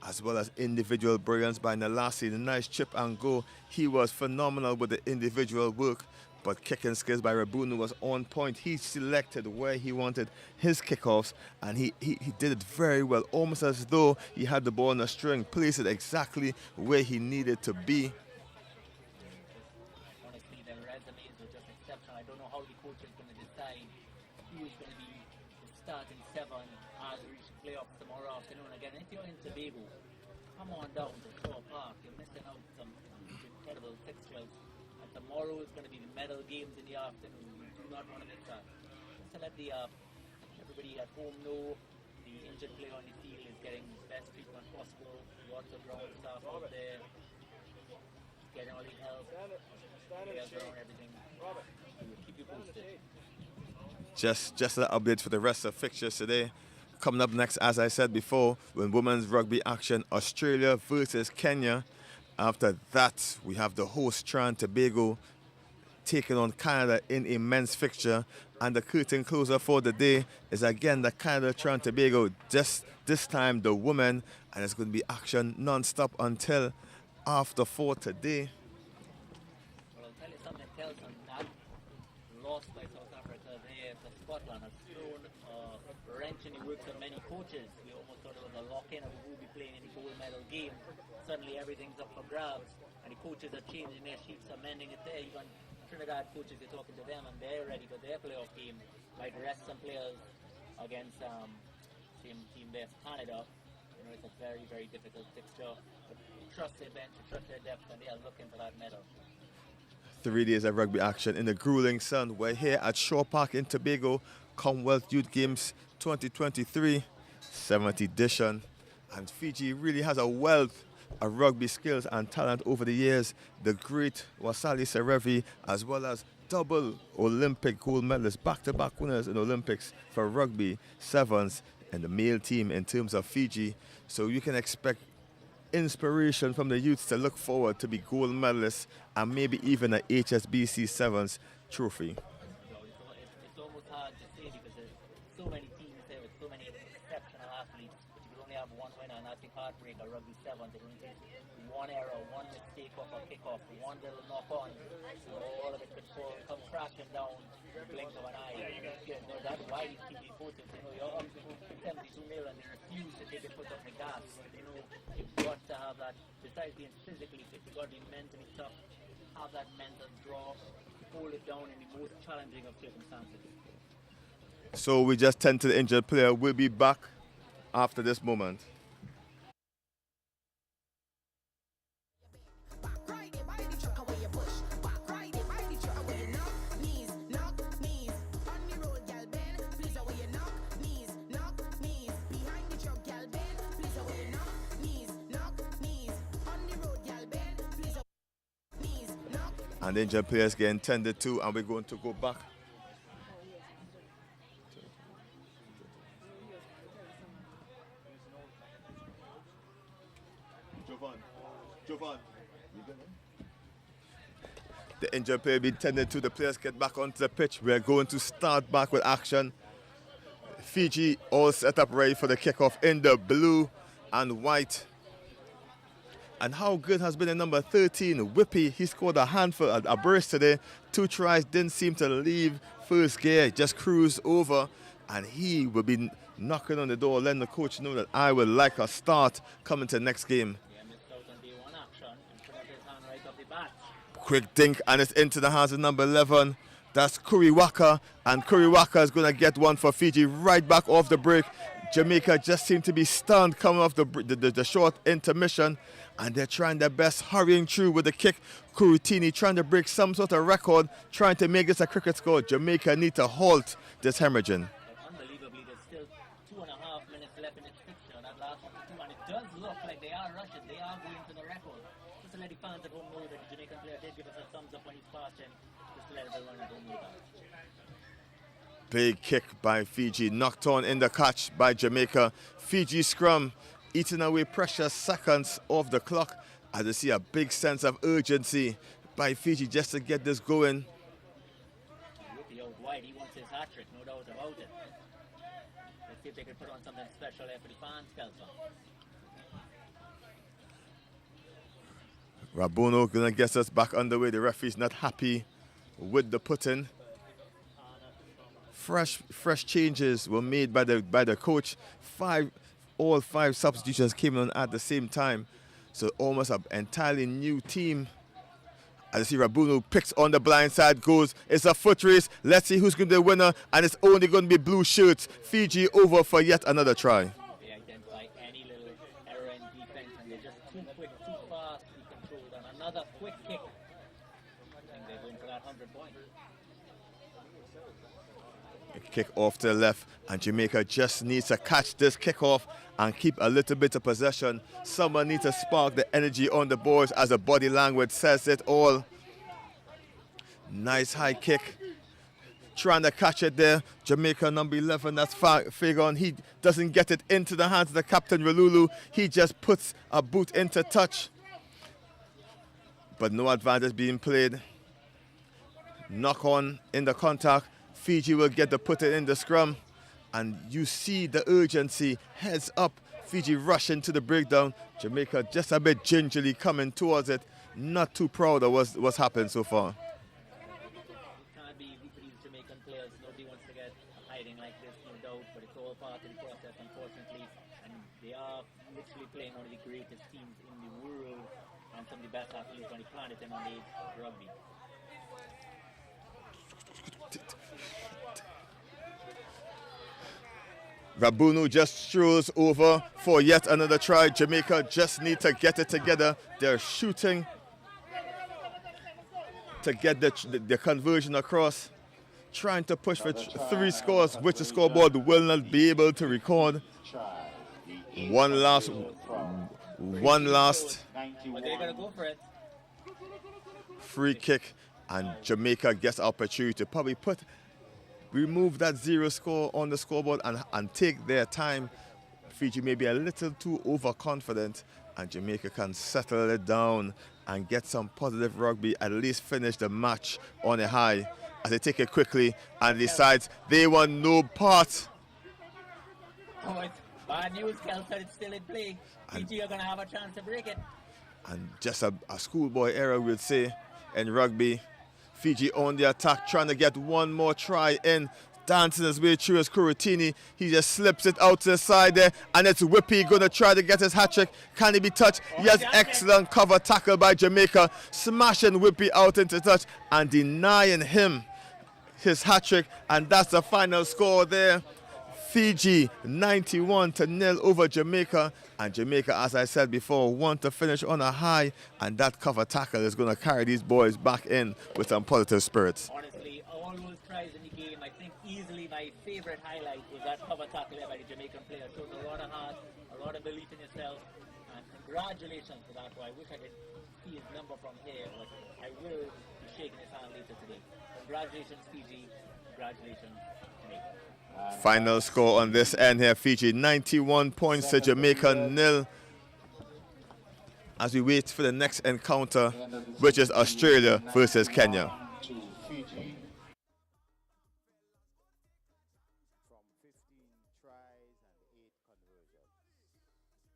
as well as individual brilliance by Nalasi. The nice chip and go. He was phenomenal with the individual work, but kicking skills by Rabunu was on point. He selected where he wanted his kickoffs, and he did it very well, almost as though he had the ball on a string, placed it exactly where he needed to be. Starting 7 as we reach playoffs tomorrow afternoon again. If you're in Tobago, come on down to Shore Park. You're missing out some incredible fixtures. And tomorrow is going to be the medal games in the afternoon. You do not want to miss that. Just to let everybody at home know, the injured player on the field is getting the best treatment possible. Lots of ground staff out there, getting all the help, players around everything. We'll keep you posted. Just an update for the rest of fixtures today. Coming up next, as I said before, when women's rugby action, Australia versus Kenya. After that, we have the host Trinidad and Tobago taking on Canada in a men's fixture. And the curtain closer for the day is again the Canada-Trinidad and Tobago, just this time the women. And it's going to be action non-stop until after 4 today. Well, I'll tell you something else on that. Lost by South Africa there for Scotland has thrown a wrench in the works of many coaches. We almost thought it was a lock-in of who will be playing in the gold medal game. Suddenly everything's up for grabs, and the coaches are changing their sheets, amending it there. Even Trinidad coaches, you're talking to them, and they're ready for their playoff game. Might rest some players against same team there, Canada. You know, it's a very, very difficult fixture. But trust their bench, trust their depth, and they are looking for that medal. 3 days of rugby action in the grueling sun. We're here at Shore Park in Tobago, Commonwealth Youth Games 2023, 7th edition. And Fiji really has a wealth of rugby skills and talent over the years. The great Wasali Serevi, as well as double Olympic gold medalists, back-to-back winners in Olympics for rugby sevens and the male team in terms of Fiji. So you can expect inspiration from the youths to look forward to be gold medalists and maybe even a HSBC sevens trophy. It's almost hard to say because there's so many teams there with so many exceptional athletes, but you could only have one winner, and that's the heartbreaker. Rugby sevens, it only takes one error, one mistake off a kickoff, one little knock on, all of it could come crashing down in the blink of an eye. That's why these TV coaches, you're up to 72 mil and they refuse to take a foot off the gas. You've got to have that, besides being physically fit, you've got to be mentally tough, have that mental draw, hold it down in the most challenging of circumstances. So we just tend to the injured player. We'll be back after this moment. And the injured players getting tended to, and we're going to go back. Jovan. The injured player being tended to, the players get back onto the pitch. We're going to start back with action. Fiji all set up ready for the kickoff in the blue and white. And how good has been the number 13, Whippy. He scored a handful, a burst today. 2 tries, didn't seem to leave first gear, just cruised over. And he will be knocking on the door, letting the coach know that I would like a start coming to the next game. Yeah, missed out on day 1 action and put up his hand right off the bat. Quick dink, and it's into the hands of number 11. That's Kuriwaka, and Kuriwaka is going to get one for Fiji right back off the break. Jamaica just seemed to be stunned coming off the short intermission, and they're trying their best, hurrying through with the kick. Kurutini trying to break some sort of record, trying to make this a cricket score. Jamaica need to halt this hemorrhaging. Unbelievably, there's still 2.5 minutes left in this fixture, that last 52, and it does look like they are rushing, they are going to the record. Just to let the fans at home know that the Jamaican player did give us a thumbs up when he's passing, just to let everyone at home know that. Big kick by Fiji, knocked on in the catch by Jamaica. Fiji scrum, eating away precious seconds off the clock, as you see a big sense of urgency by Fiji just to get this going. Whippy out wide, he wants his hat-trick, no doubt about it. Let's see if they can put on something special there for the fans, Kelson. Rabono gonna get us back underway. The referee's not happy with the put-in. Fresh changes were made by the coach. All five substitutions came on at the same time. So almost an entirely new team. As you see, Rabono picks on the blind side, goes. It's a foot race. Let's see who's going to be the winner. And it's only going to be blue shirts. Fiji over for yet another try. They identify any little error in defense, and they're just too quick, too fast to be controlled. And another quick kick. I think they're going for that 100 points. Kick off to the left, and Jamaica just needs to catch this kickoff and keep a little bit of possession. Someone needs to spark the energy on the boards, as the body language says it all. Nice high kick. Trying to catch it there. Jamaica number 11, that's Fagon. He doesn't get it into the hands of the captain, Relulu. He just puts a boot into touch. But no advantage being played. Knock on in the contact. Fiji will get the put it in the scrum, and you see the urgency, heads up. Fiji rushing to the breakdown. Jamaica just a bit gingerly coming towards it, not too proud of what's happened so far. Can't be these Jamaican players. Nobody wants to get hiding like this, no doubt, but it's all part of the process, unfortunately. And they are literally playing one of the greatest teams in the world and some of the best athletes on the planet in on the rugby. Rabono just strolls over for yet another try. Jamaica just need to get it together. They're shooting to get the conversion across. Trying to push for 3 scores, which the scoreboard will not be able to record. One last But they're going to go for it. Free kick, and Jamaica gets opportunity to probably remove that 0 score on the scoreboard and take their time. Fiji may be a little too overconfident, and Jamaica can settle it down and get some positive rugby, at least finish the match on a high as they take it quickly and decides they want no part. Oh, it's bad news, Kelson. It's still in play. Fiji are going to have a chance to break it. And just a schoolboy error, we'd say, in rugby. Fiji on the attack, trying to get one more try in. Dancing his way through his Kuratini. He just slips it out to the side there, and it's Whippy going to try to get his hat trick. Can he be touched? Yes, excellent cover tackle by Jamaica, smashing Whippy out into touch and denying him his hat trick, and that's the final score there. Fiji 91-0 over Jamaica, and Jamaica, as I said before, want to finish on a high, and that cover tackle is going to carry these boys back in with some positive spirits. Honestly, all those tries in the game, I think easily my favorite highlight was that cover tackle there by the Jamaican player. Shows a lot of heart, a lot of belief in yourself, and congratulations for that. I wish I could see his number from here, but I will be shaking his hand later today. Congratulations, Fiji. Congratulations, Jamaica. Final score on this end here, Fiji 91 points to Jamaica 0. As we wait for the next encounter, which is Australia versus Kenya. To Fiji. From 15 tries and 8 conversions.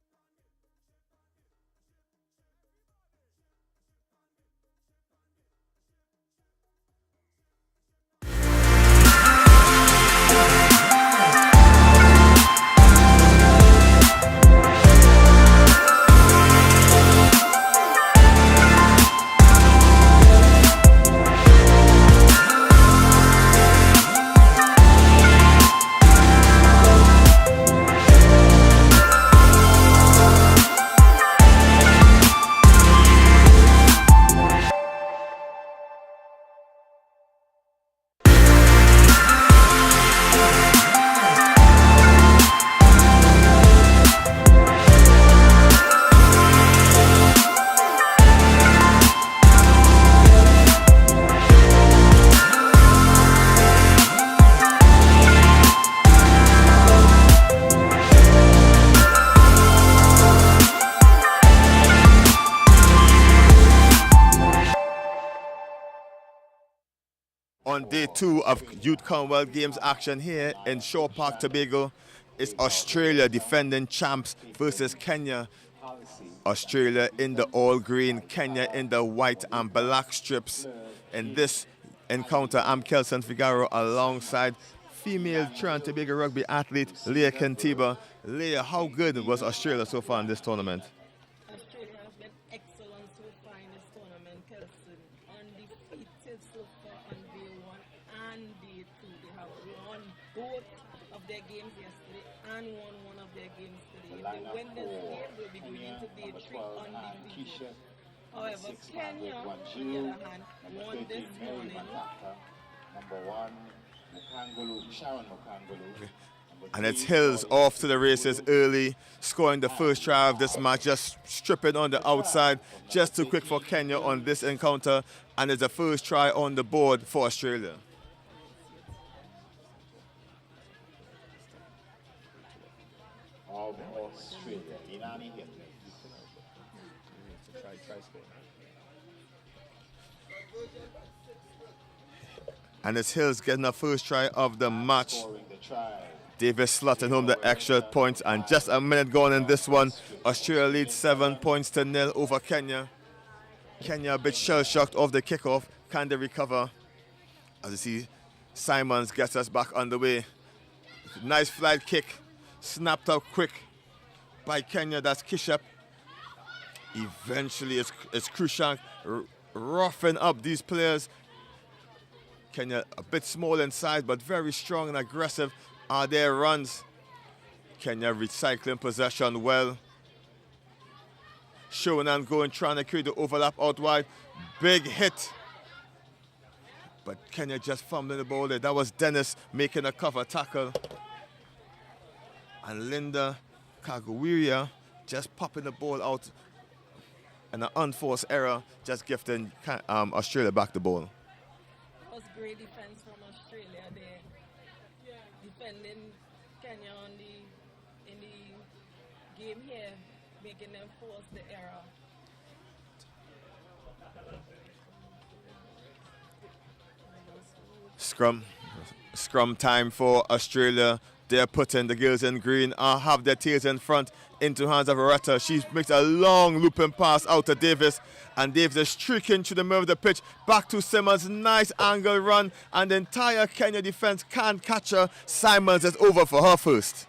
On day 2 of Youth Commonwealth Games action here in Shore Park, Tobago, it's Australia defending champs versus Kenya. Australia in the all green, Kenya in the white and black strips. In this encounter, I'm Kelson Figaro alongside female Trinidad and Tobago rugby athlete Leah Kentiba. Leah, how good was Australia so far in this tournament? Australia has been excellent so far in this tournament, Kelson. Undefeated so far on day 1 and day 2. They have won both of their games yesterday and won one of their games today. If they win this game, they'll be going into day 3 undefeated. However, Kenya, on the other hand, won this morning. Number 1, Sharon Mukangulu. And it's Hills off to the races early, scoring the first try of this match, just stripping on the outside, just too quick for Kenya on this encounter, and it's the first try on the board for Australia. Of Australia. Inani Hitler. And it's Hills getting the first try of the match. Scoring the try. Davis slotting home the extra points, and just a minute gone in this one. Australia leads 7 points to 0 over Kenya. Kenya a bit shell-shocked off the kickoff. Can they recover? As you see, Simons gets us back on the way. Nice flight kick, snapped up quick by Kenya. That's Kishap. Eventually, it's Krushank roughing up these players. Kenya a bit small in size, but very strong and aggressive are their runs. Kenya recycling possession well. Shonan going, trying to create the overlap out wide. Big hit. But Kenya just fumbling the ball there. That was Dennis making a cover tackle. And Linda Kaguiria just popping the ball out and an unforced error, just gifting Australia back the ball. That was great defense from Australia there. Defending Kenya in the game here, making them force the error. Scrum time for Australia. They're putting the girls in green, have their tails in front into hands of Arata. She makes a long looping pass out to Davis, and Davis is streaking through the middle of the pitch. Back to Simmons, nice angle run, and the entire Kenya defense can't catch her. Simons is over for her first.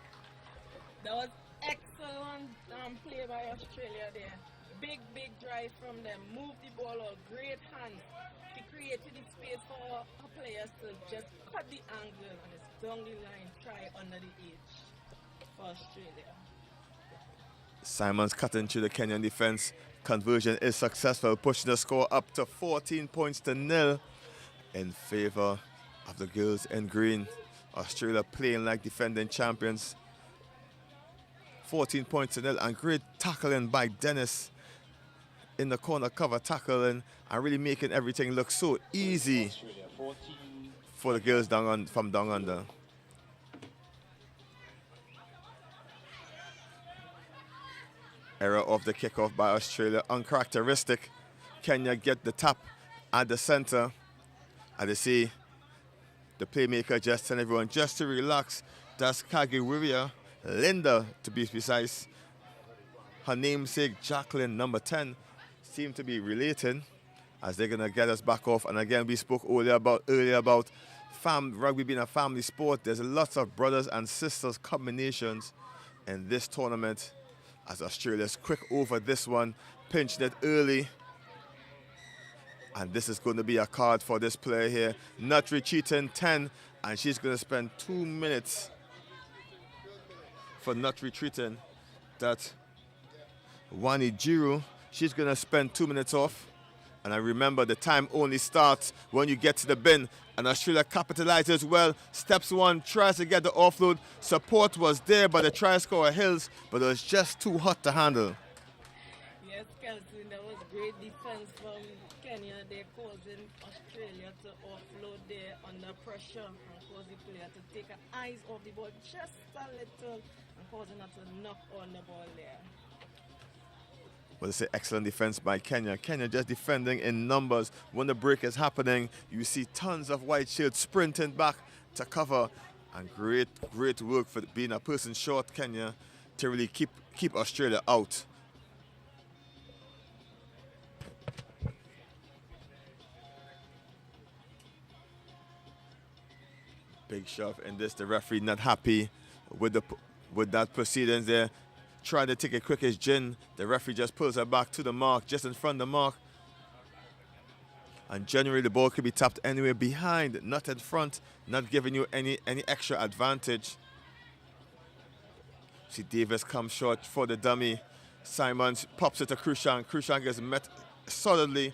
That was excellent play by Australia there. Big drive from them. Moved the ball out. Great hands. She created the space for her players to just cut the angle, and it's down the line. Try under the edge for Australia. Simons cutting through the Kenyan defense. Conversion is successful, pushing the score up to 14 points to 0 in favor of the girls in green. Australia playing like defending champions. 14 points to 0, and great tackling by Dennis in the corner cover, tackling and really making everything look so easy for the girls from down under. Error of the kickoff by Australia, uncharacteristic. Kenya get the tap at the center. And they see the playmaker just telling everyone just to relax. That's Kagiwiria, Linda to be precise. Her namesake, Jacqueline, number 10, seem to be relating as they're gonna get us back off. And again, we spoke earlier about rugby being a family sport. There's lots of brothers and sisters combinations in this tournament. As Australia's quick over this one, pinched it early. And this is going to be a card for this player here. Not retreating 10, and she's going to spend 2 minutes for not retreating. That Wani Jiru, she's going to spend 2 minutes off. And I remember the time only starts when you get to the bin. And Australia capitalizes well. Steps one, tries to get the offload. Support was there by the try scorer Hills, but it was just too hot to handle. Yes, Kelsey, that was great defense from Kenya. They're causing Australia to offload there under pressure and cause the player to take her eyes off the ball just a little and causing her to knock on the ball there. Well, it's an excellent defense by Kenya. Kenya just defending in numbers. When the break is happening, you see tons of white shields sprinting back to cover. And great work for being a person short, Kenya, to really keep Australia out. Big shove in this. The referee not happy with that proceedings there. Trying to take a quick as Jin. The referee just pulls her back to the mark, just in front of the mark. And generally the ball could be tapped anywhere behind, not in front, not giving you any extra advantage. See Davis come short for the dummy. Simons pops it to Krushan. Krushan gets met solidly.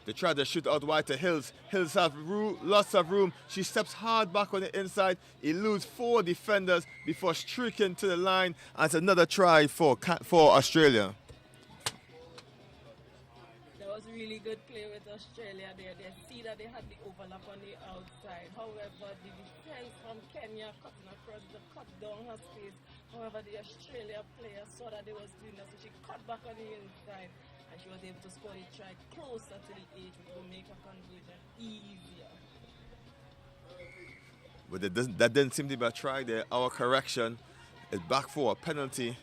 They try to shoot out wide to Hills. Hills have lots of room. She steps hard back on the inside. Eludes 4 defenders before streaking to the line. And it's another try for Australia. That was really good play with Australia there. They see that they had the overlap on the outside. However, the defense from Kenya cutting across the cut down her space. However, the Australia player saw that they was doing that, so she cut back on the inside. And she was able to score the try closer to the 8, which will make her conversion easier. But that didn't seem to be a try there. Our correction is back for a penalty.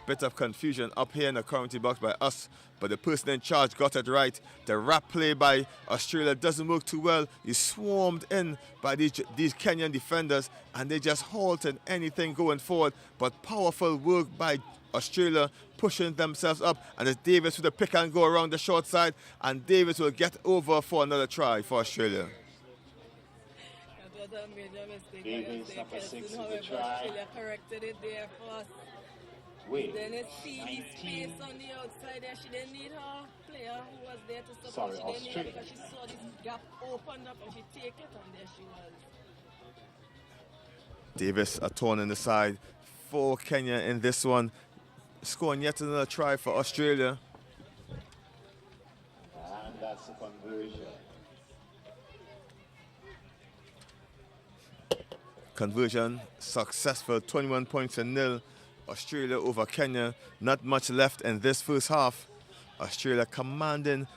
Bit of confusion up here in the community box by us, but the person in charge got it right. The wrap play by Australia doesn't work too well. He's swarmed in by these Kenyan defenders, and they just halted anything going forward. But powerful work by Australia pushing themselves up, and it's Davis with a pick and go around the short side, and Davis will get over for another try for Australia. That was a major mistake. Davis, number 6 with However, the try. Australia corrected it there first. Wait, Then it see the 19. space on the outside there. She didn't need her player who was there to support. Sorry, She didn't need her Australia. because she saw this gap opened up and she take it, and there she was. Davis a torn in the side for Kenya in this one. scoring yet another try for Australia. And that's a conversion. Conversion successful, 21 points to nil. Australia over Kenya. Not much left in this first half. Australia commanding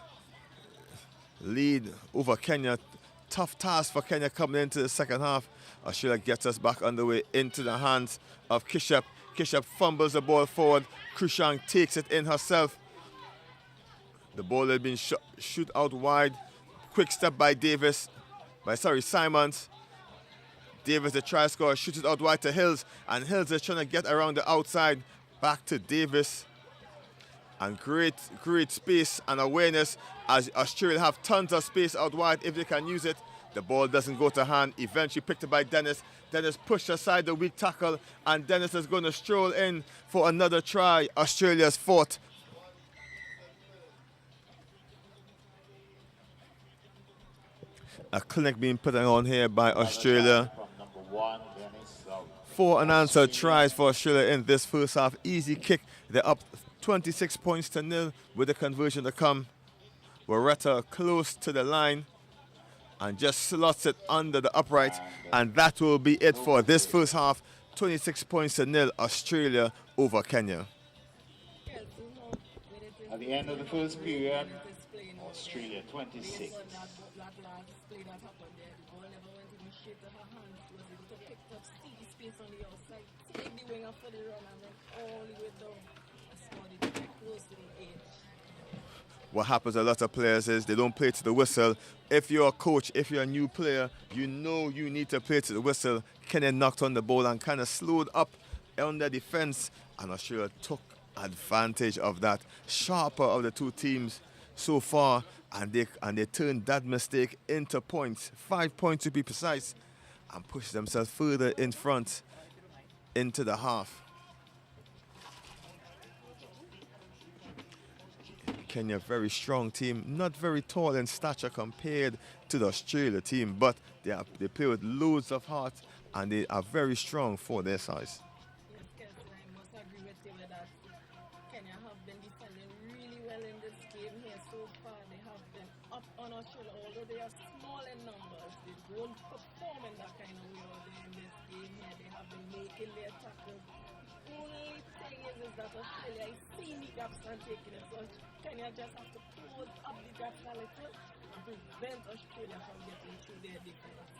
lead over Kenya. Tough task for Kenya coming into the second half. Australia gets us back underway into the hands of Kishap. Kishap fumbles the ball forward. Krushang takes it in herself. The ball had been shoot out wide. Quick step by Simons. Davis, the try scorer, shoots it out wide to Hills, and Hills is trying to get around the outside. Back to Davis. And great space and awareness as Australia have tons of space out wide if they can use it. The ball doesn't go to hand. Eventually picked up by Dennis. Dennis pushed aside the weak tackle, and Dennis is going to stroll in for another try. Australia's fourth. A clinic being put on here by Australia. From number 1, Dennis. 4 unanswered tries for Australia in this first half. Easy kick. They're up 26 points to nil with the conversion to come. Waretta close to the line and just slots it under the upright. And that will be it for this first half. 26 points to nil, Australia over Kenya. At the end of the first period, Australia 26. What happens a lot of players is they don't play to the whistle. If you're a coach, if you're a new player, you know you need to play to the whistle. Kenya knocked on the ball and kind of slowed up on the defense, and Australia took advantage of that. Sharper of the two teams so far, and they turned that mistake into points, 5 points to be precise, and pushed themselves further in front into the half. Kenya, very strong team, not very tall in stature compared to the Australia team, but they play with loads of heart and they are very strong for their size. Yes, I must agree with you with that. Kenya have been defending really well in this game here so far. They have been up on Australia, although they are small in numbers. They don't perform in that kind of way in this game here. They have been making their tackles. The only thing is that Australia is seeing the gaps and taking it. So Kenya just have to close up the gaps a little and prevent Australia from getting through their defense.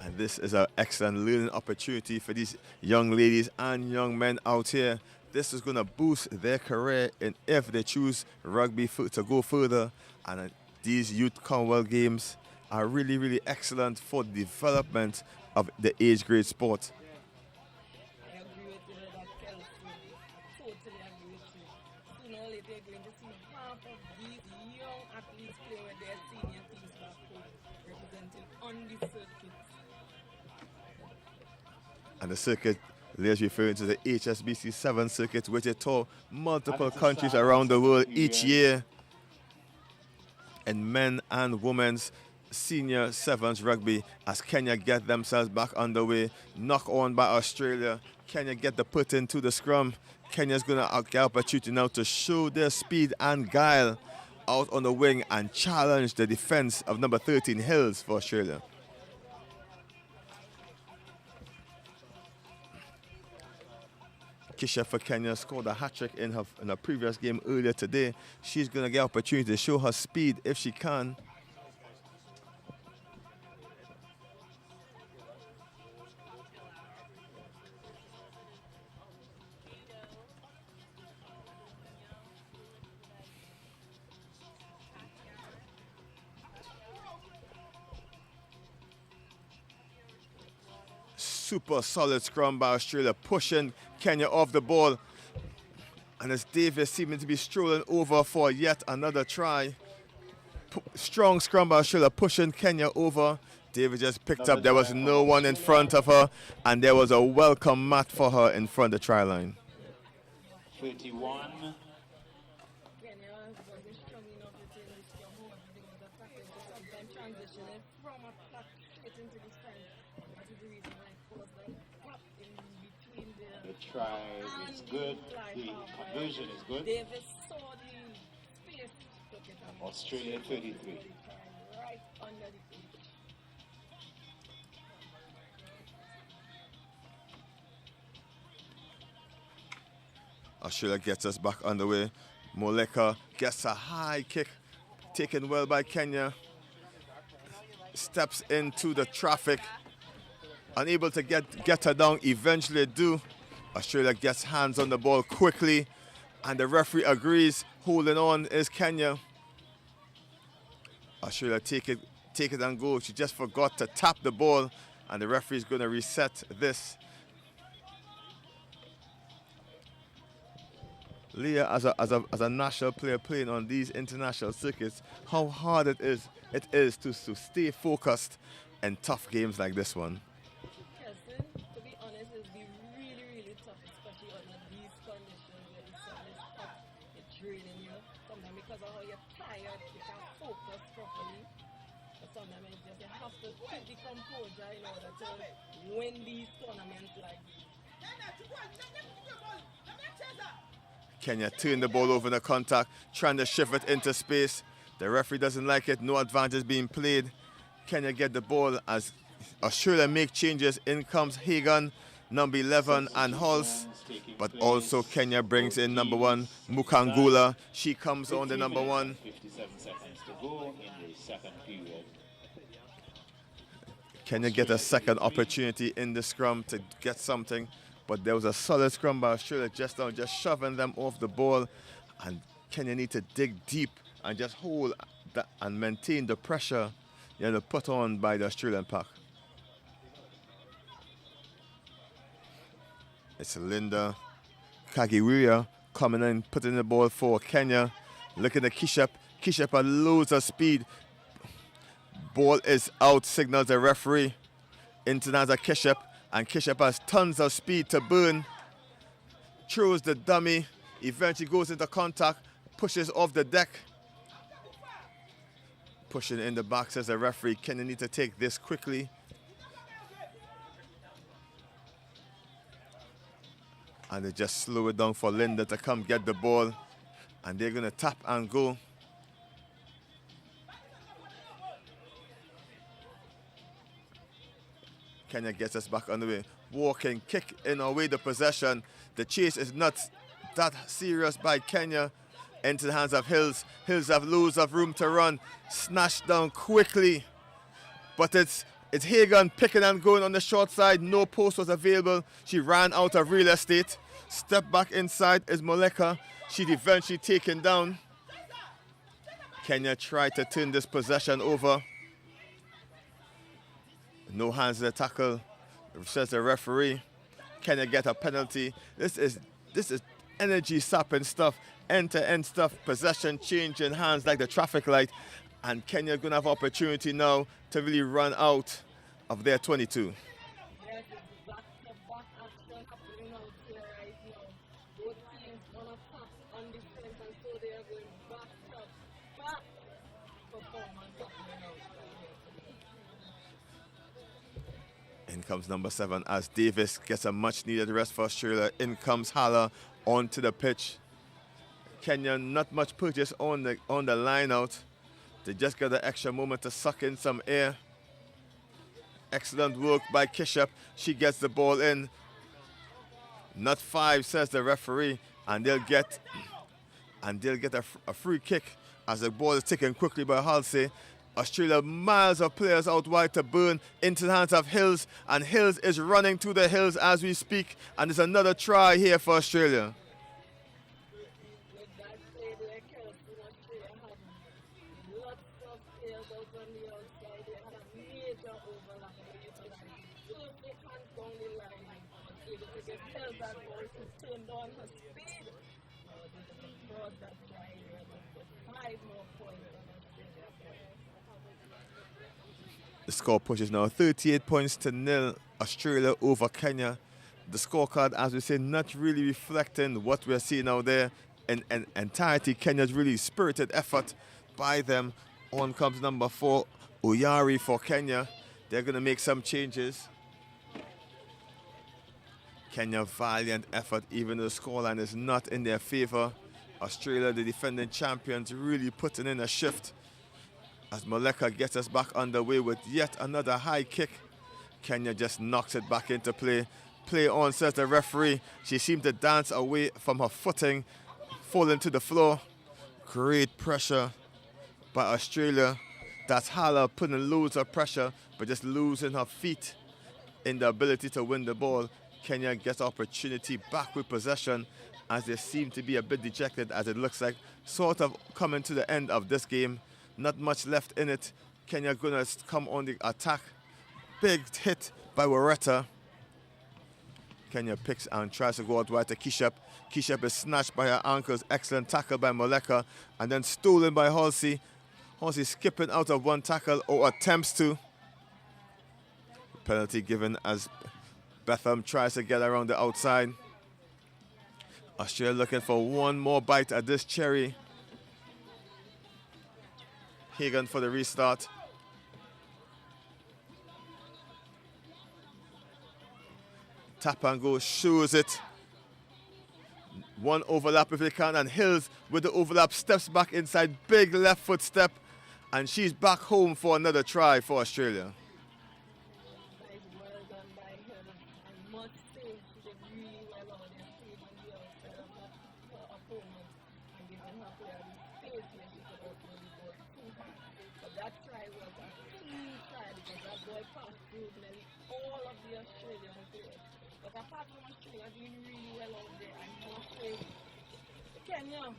And this is an excellent learning opportunity for these young ladies and young men out here. This is going to boost their career and if they choose rugby to go further. And these Youth Commonwealth Games are really, really excellent for the development of the age grade sport. I agree with you that, Kelsey. Totally agree with you. Sooner or later, you're going to see half of these young athletes play with their senior teams back home, representing on the circuit. And the circuit, Leah's referring to the HSBC 7 circuit, which they tour multiple countries around the world each year. And men and women's senior sevens rugby as Kenya get themselves back underway. Knock on by Australia. Kenya get the put into the scrum. Kenya's going to get opportunity now to show their speed and guile out on the wing and challenge the defense of number 13 Hills for Australia. Kisha for Kenya scored a hat-trick in a previous game earlier today. She's going to get opportunity to show her speed if she can. Super solid scrum by Australia, pushing Kenya off the ball. And as Davis seeming to be strolling over for yet another try. Strong scrum by Australia, pushing Kenya over. Davis just picked up. There was no one in front of her, and there was a welcome mat for her in front of the try line. 31. Kenya wasn't strong enough to take this scrum home. They was attacking, so sometimes transitioning from attack straight into defense. That is the reason why it caused a gap in between The try is good. The conversion is good. Davis saw the space. Took it on. Australia 33. Right under the cage. Australia gets us back underway. Moleka gets a high kick, taken well by Kenya. Steps into the traffic, unable to get her down. Eventually do. Australia gets hands on the ball quickly, and the referee agrees. Holding on is Kenya. Australia take it and go. She just forgot to tap the ball, and the referee is going to reset this. Leah, as a national player playing on these international circuits, how hard it is to stay focused in tough games like this one. Kirsten, to be honest, it's been really, really tough, especially under these conditions where the sun is hot, it's draining you. Sometimes because of how you're tired, you can't focus properly. But sometimes it's just you have to keep the composure in order to win these tournaments like these. Kenya turned the ball over in the contact, trying to shift it into space. The referee doesn't like it, no advantage being played. Kenya get the ball as Australia make changes. In comes Hagan, number 11, and Hulse. But also Kenya brings in number 1, Mukangula. She comes on the number 1. 57 seconds to go in the second period. Kenya get a second opportunity in the scrum to get something. But there was a solid scrum by Australia just now, just shoving them off the ball. And Kenya need to dig deep and just hold that and maintain the pressure put on by the Australian pack. It's Linda Kagiwira coming in, putting the ball for Kenya. Looking at Kishep. Kishep had loads of speed. Ball is out, signals the referee. Internaza Kishep. And Kishep has tons of speed to burn. Throws the dummy. Eventually goes into contact. Pushes off the deck. Pushing in the back, says the referee. Kenya need to take this quickly. And they just slow it down for Linda to come get the ball. And they're going to tap and go. Kenya gets us back on the way. Walking, kick in away the possession. The chase is not that serious by Kenya. Into the hands of Hills. Hills have loads of room to run. Snatched down quickly. But it's Hagan picking and going on the short side. No post was available. She ran out of real estate. Step back inside is Moleka. She's eventually taken down. Kenya tried to turn this possession over. No hands in the tackle, says the referee. Kenya get a penalty. This is energy sapping stuff, end-to-end stuff, possession change in hands like the traffic light. And Kenya gonna have opportunity now to really run out of their 22. In comes number 7 as Davis gets a much needed rest for Australia. In comes Hala onto the pitch. Kenya not much purchase on the line out. They just got an extra moment to suck in some air. Excellent work by Kishep. She gets the ball in. Not 5, says the referee, and they'll get a free kick as the ball is taken quickly by Halsey. Australia miles of players out wide to burn into the hands of Hills, and Hills is running to the hills as we speak, and there's another try here for Australia. The score pushes now 38 points to 0, Australia over Kenya. The scorecard, as we say, not really reflecting what we're seeing out there in entirety. Kenya's really spirited effort by them. On comes number 4, Oyari for Kenya. They're going to make some changes. Kenya, valiant effort, even though the scoreline is not in their favor. Australia, the defending champions, really putting in a shift as Moleka gets us back underway with yet another high kick. Kenya just knocks it back into play. Play on, says the referee. She seemed to dance away from her footing, falling to the floor. Great pressure by Australia. That's Hala putting loads of pressure, but just losing her feet in the ability to win the ball. Kenya gets opportunity back with possession as they seem to be a bit dejected, as it looks like sort of coming to the end of this game. Not much left in it. Kenya gonna come on the attack. Big hit by Wareta. Kenya picks and tries to go out wide to Kishep. Kishep is snatched by her ankles. Excellent tackle by Moleka, and then stolen by Halsey. Halsey skipping out of one tackle, or attempts to. Penalty given as Betham tries to get around the outside. Australia looking for one more bite at this cherry. Hagan for the restart. Tap and go, shows it. One overlap if they can, and Hills with the overlap steps back inside, big left foot step, and she's back home for another try for Australia. Well done by her. I must say she did really well on it, saving the outside of her opponent and giving her player the space where she could open the ball too hard. But that try was a key try because that boy passed through nearly all of the Australian players. But apart from Australia doing really well out there, I must say Kenya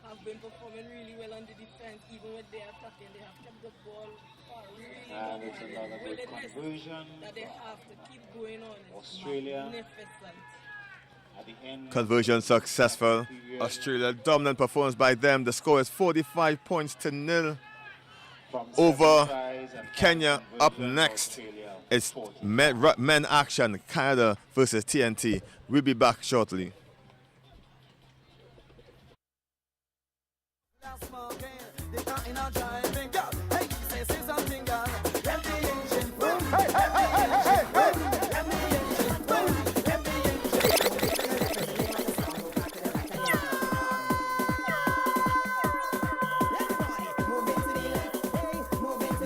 have been performing really well on the defense, even with their attacking. They have kept the ball for a really And long it's while. another The good willingness conversion. that they have to keep going on is Australia. magnificent. At the end, Conversion successful. Australia dominant performance by them. The score is 45 points to 0 from over 7 tries and 5 Kenya. Up conversions, next, Australia it's 40. men action. Canada versus TNT. We'll be back shortly.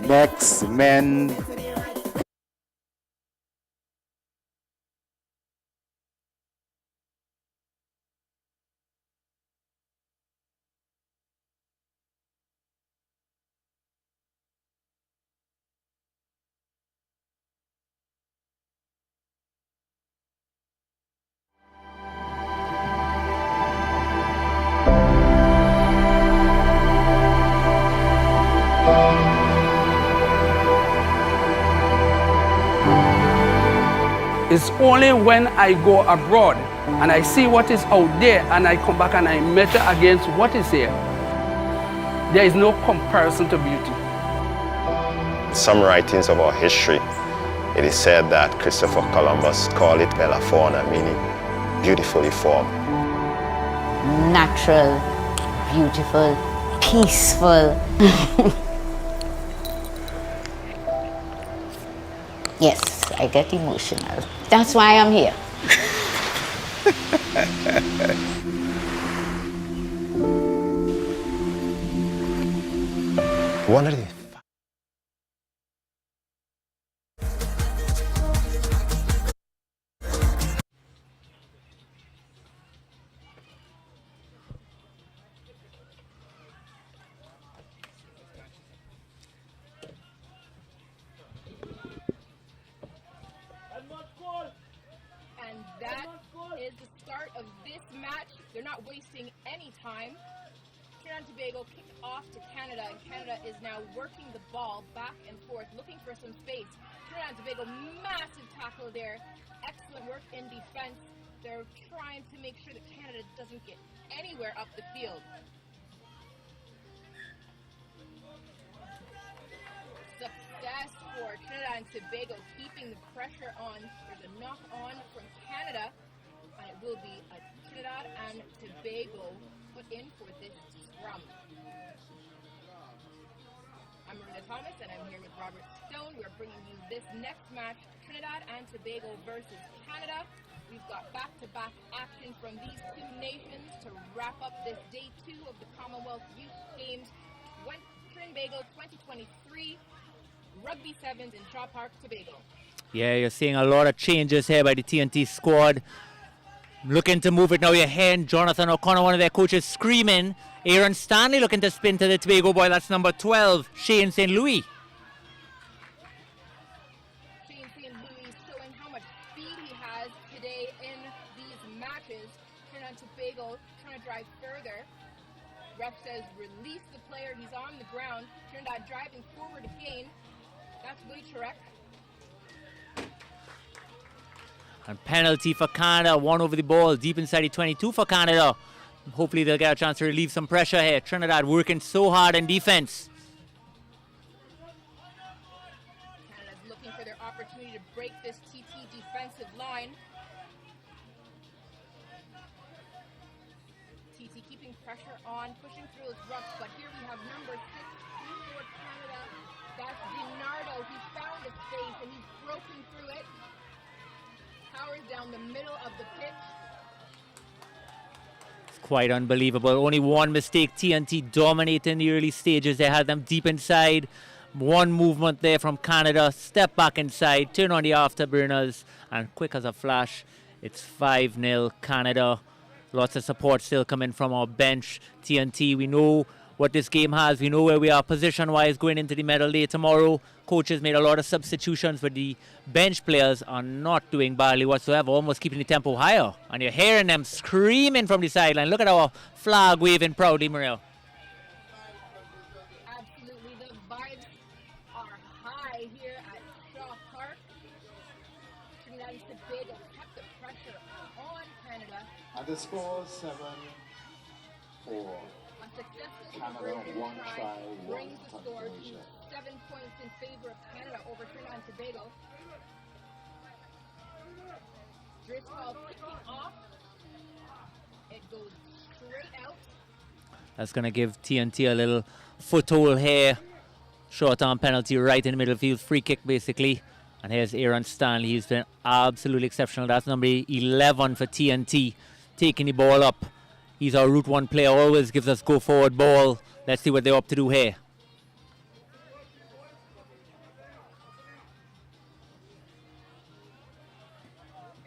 Next, men. It's only when I go abroad and I see what is out there and I come back and I measure against what is here. There is no comparison to beauty. Some writings of our history, it is said that Christopher Columbus called it Bella Fauna, meaning beautifully formed. Natural, beautiful, peaceful. Yes, I get emotional. That's why I'm here. One of the And that is the start of this match. They're not wasting any time. Trinidad and Tobago kicked off to Canada, and Canada is now working the ball back and forth, looking for some space. Trinidad and Tobago, massive tackle there. Excellent work in defense. They're trying to make sure that Canada doesn't get anywhere up the field. Success for Trinidad and Tobago, keeping the pressure on. There's a knock on from Canada, and it will be a Trinidad and Tobago put in for this scrum. I'm Marina Thomas, and I'm here with Robert Stone. We're bringing you this next match, Trinidad and Tobago versus Canada. We've got back-to-back action from these two nations to wrap up this day 2 of the Commonwealth Youth Games Trinbago 2023 Rugby Sevens in Shaw Park, Tobago. Yeah, you're seeing a lot of changes here by the TNT squad. Looking to move it now. You're hearing Jonathan O'Connor, one of their coaches, screaming. Aaron Stanley looking to spin to the Tobago boy. That's number 12, Shane St. Louis. Shane St. Louis showing how much speed he has today in these matches. Trinidad and Tobago trying to drive further. Ref says release the player. He's on the ground. Trinidad driving forward again. That's Waitrek. And penalty for Canada. One over the ball, deep inside the 22 for Canada. Hopefully they'll get a chance to relieve some pressure here. Trinidad working so hard in defense. Canada's looking for their opportunity to break this TT defensive line. TT keeping pressure on, pushing through his rucks, but here we have number 6 for Canada. That's DiNardo. He found a space and he's broken through it. Powers down the middle of the pitch. It's quite unbelievable. Only one mistake. TNT dominating the early stages. They had them deep inside. One movement there from Canada. Step back inside. Turn on the afterburners. And quick as a flash, it's 5-0 Canada. Lots of support still coming from our bench. TNT, we know what this game has. We know where we are position-wise going into the medal day tomorrow. Coaches made a lot of substitutions, but the bench players are not doing badly whatsoever, almost keeping the tempo higher. And you're hearing them screaming from the sideline. Look at our flag waving proudly, Maria. Absolutely, the vibes are high here at Shaw Park. Trinidad and Tobago kept the pressure on Canada. And the score 7-4. A successful Canada, conversion one try, brings the one score to conversion. 7 points in favor of Canada over Trinidad and Tobago. Driscoll kicking off. It goes straight out. That's going to give TNT a little foothold here. Short-arm penalty right in the middle field. Free kick, basically. And here's Aaron Stanley. He's been absolutely exceptional. That's number 11 for TNT. Taking the ball up. He's our Route 1 player. Always gives us go-forward ball. Let's see what they're up to do here.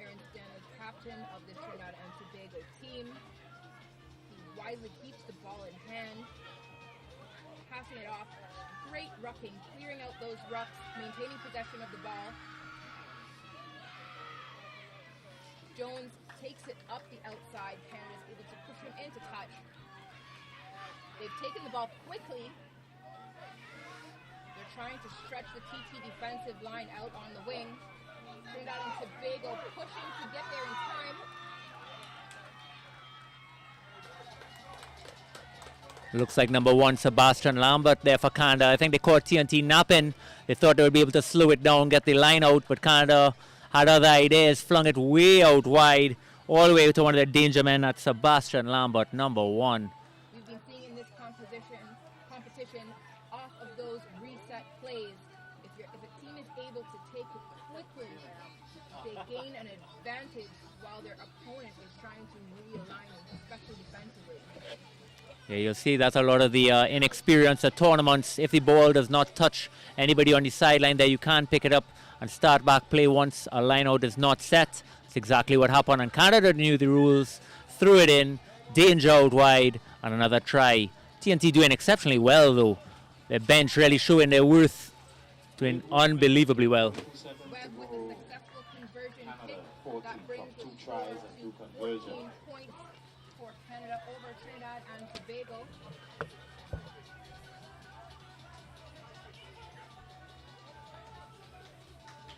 Aaron Stanley, captain of the Trinidad and Tobago team. He wisely keeps the ball in hand. Passing it off. Great rucking, clearing out those rucks, maintaining possession of the ball. Jones takes it up the outside. Canada's able to push him into touch. They've taken the ball quickly. They're trying to stretch the TT defensive line out on the wing. Trinidad and Tobago pushing to get there in time. Looks like number 1, Sebastian Lambert there for Canada. I think they caught TNT napping. They thought they would be able to slow it down, get the line out, but Canada had other ideas, flung it way out wide, all the way to one of their danger men. That's Sebastian Lambert, number 1. We've been seeing in this competition off of those reset plays. If a team is able to take it quickly, they gain an advantage while their opponent is trying to realign, especially defensively. Yeah, you'll see that's a lot of the inexperience at tournaments. If the ball does not touch anybody on the sideline there, you can't pick it up and start back play once a line out is not set. That's exactly what happened, and Canada knew the rules, threw it in, danger out wide, and another try. TNT doing exceptionally well though. Their bench really showing their worth, doing unbelievably well. Webb with a successful conversion kick. That brings the 2 score tries and 2 to conversions. 14 points for Canada over Trinidad and Tobago.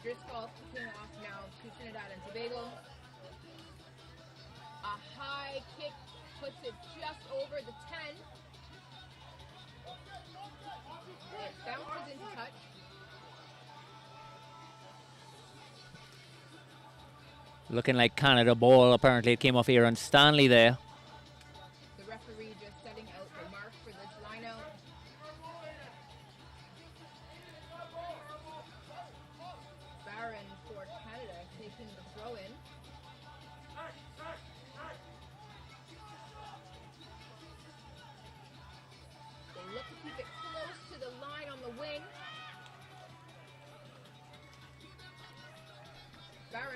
Driscoll kicking off now to Trinidad and Tobago. A high kick puts it just over the 10. It bounces into touch. Looking like Canada ball. Apparently it came off Aaron Stanley there. The referee just setting out the mark for this lineout. Barron for Canada taking the throw in.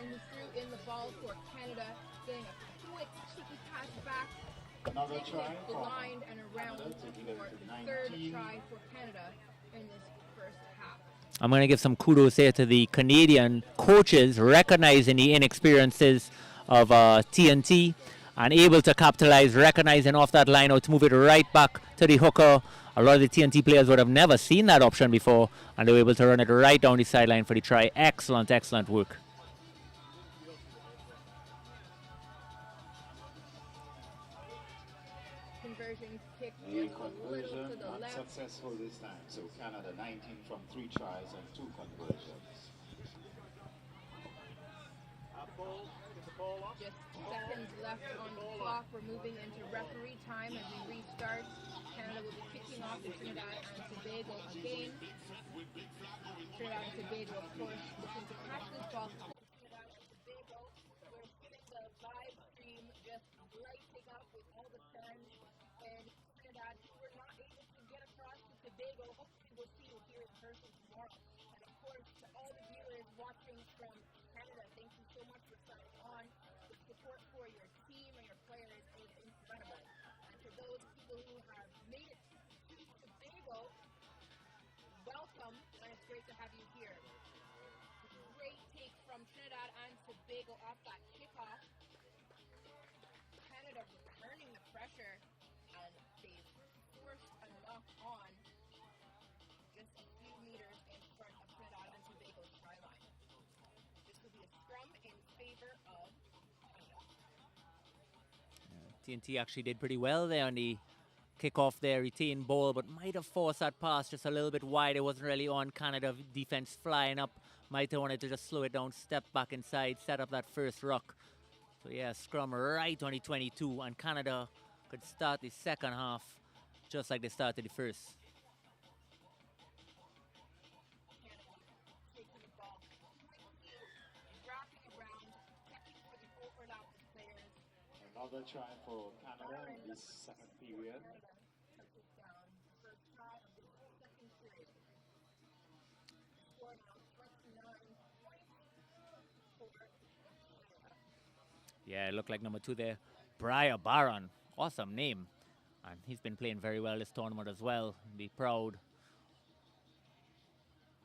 Warren, who threw in the ball for Canada, getting a quick cheeky pass back, Another taking try it for blind and around Canada, taking it for to the third 19. try for Canada in this first half. I'm going to give some kudos here to the Canadian coaches recognizing the inexperiences of TNT and able to capitalize, recognizing off that line out to move it right back to the hooker. A lot of the TNT players would have never seen that option before, and they were able to run it right down the sideline for the try. Excellent, excellent work. Conversion kick A just a little to conversion the left. unsuccessful this time. So Canada 19 from 3 tries and 2 conversions. Just seconds left on the clock. We're moving into referee time as we restart. Canada will be kicking off to Trinidad and Tobago again. Trinidad and Tobago, of course, looking to catch this ball. Trinidad and Tobago, we're getting the live stream just lighting up with all the fans. And Trinidad, who were not able to get across to Tobago, hopefully we'll see you here in person tomorrow. And of course, to all the viewers watching from Canada, thank you so much for signing on. The support for your team and your players is incredible. And for those people who have made it to Tobago, welcome, and it's great to have you here. Great take from Trinidad and Tobago off that kickoff. Canada returning the pressure, and they've forced a knock on just a few meters in front of Trinidad and Tobago's try line. This will be a scrum in favor of Canada. TNT actually did pretty well there on the kickoff there, retained ball, but might have forced that pass just a little bit wide. It wasn't really on. Canada defense flying up. Might have wanted to just slow it down, step back inside, set up that first ruck. So yeah, scrum right on the 22, and Canada could start the second half just like they started the first. Taking the ball quickly, wrapping around, checking for the overlap of players. Another try for Canada in this second period. Yeah, it looked like number 2 there, Briar Barron. Awesome name. And he's been playing very well this tournament as well. Be proud.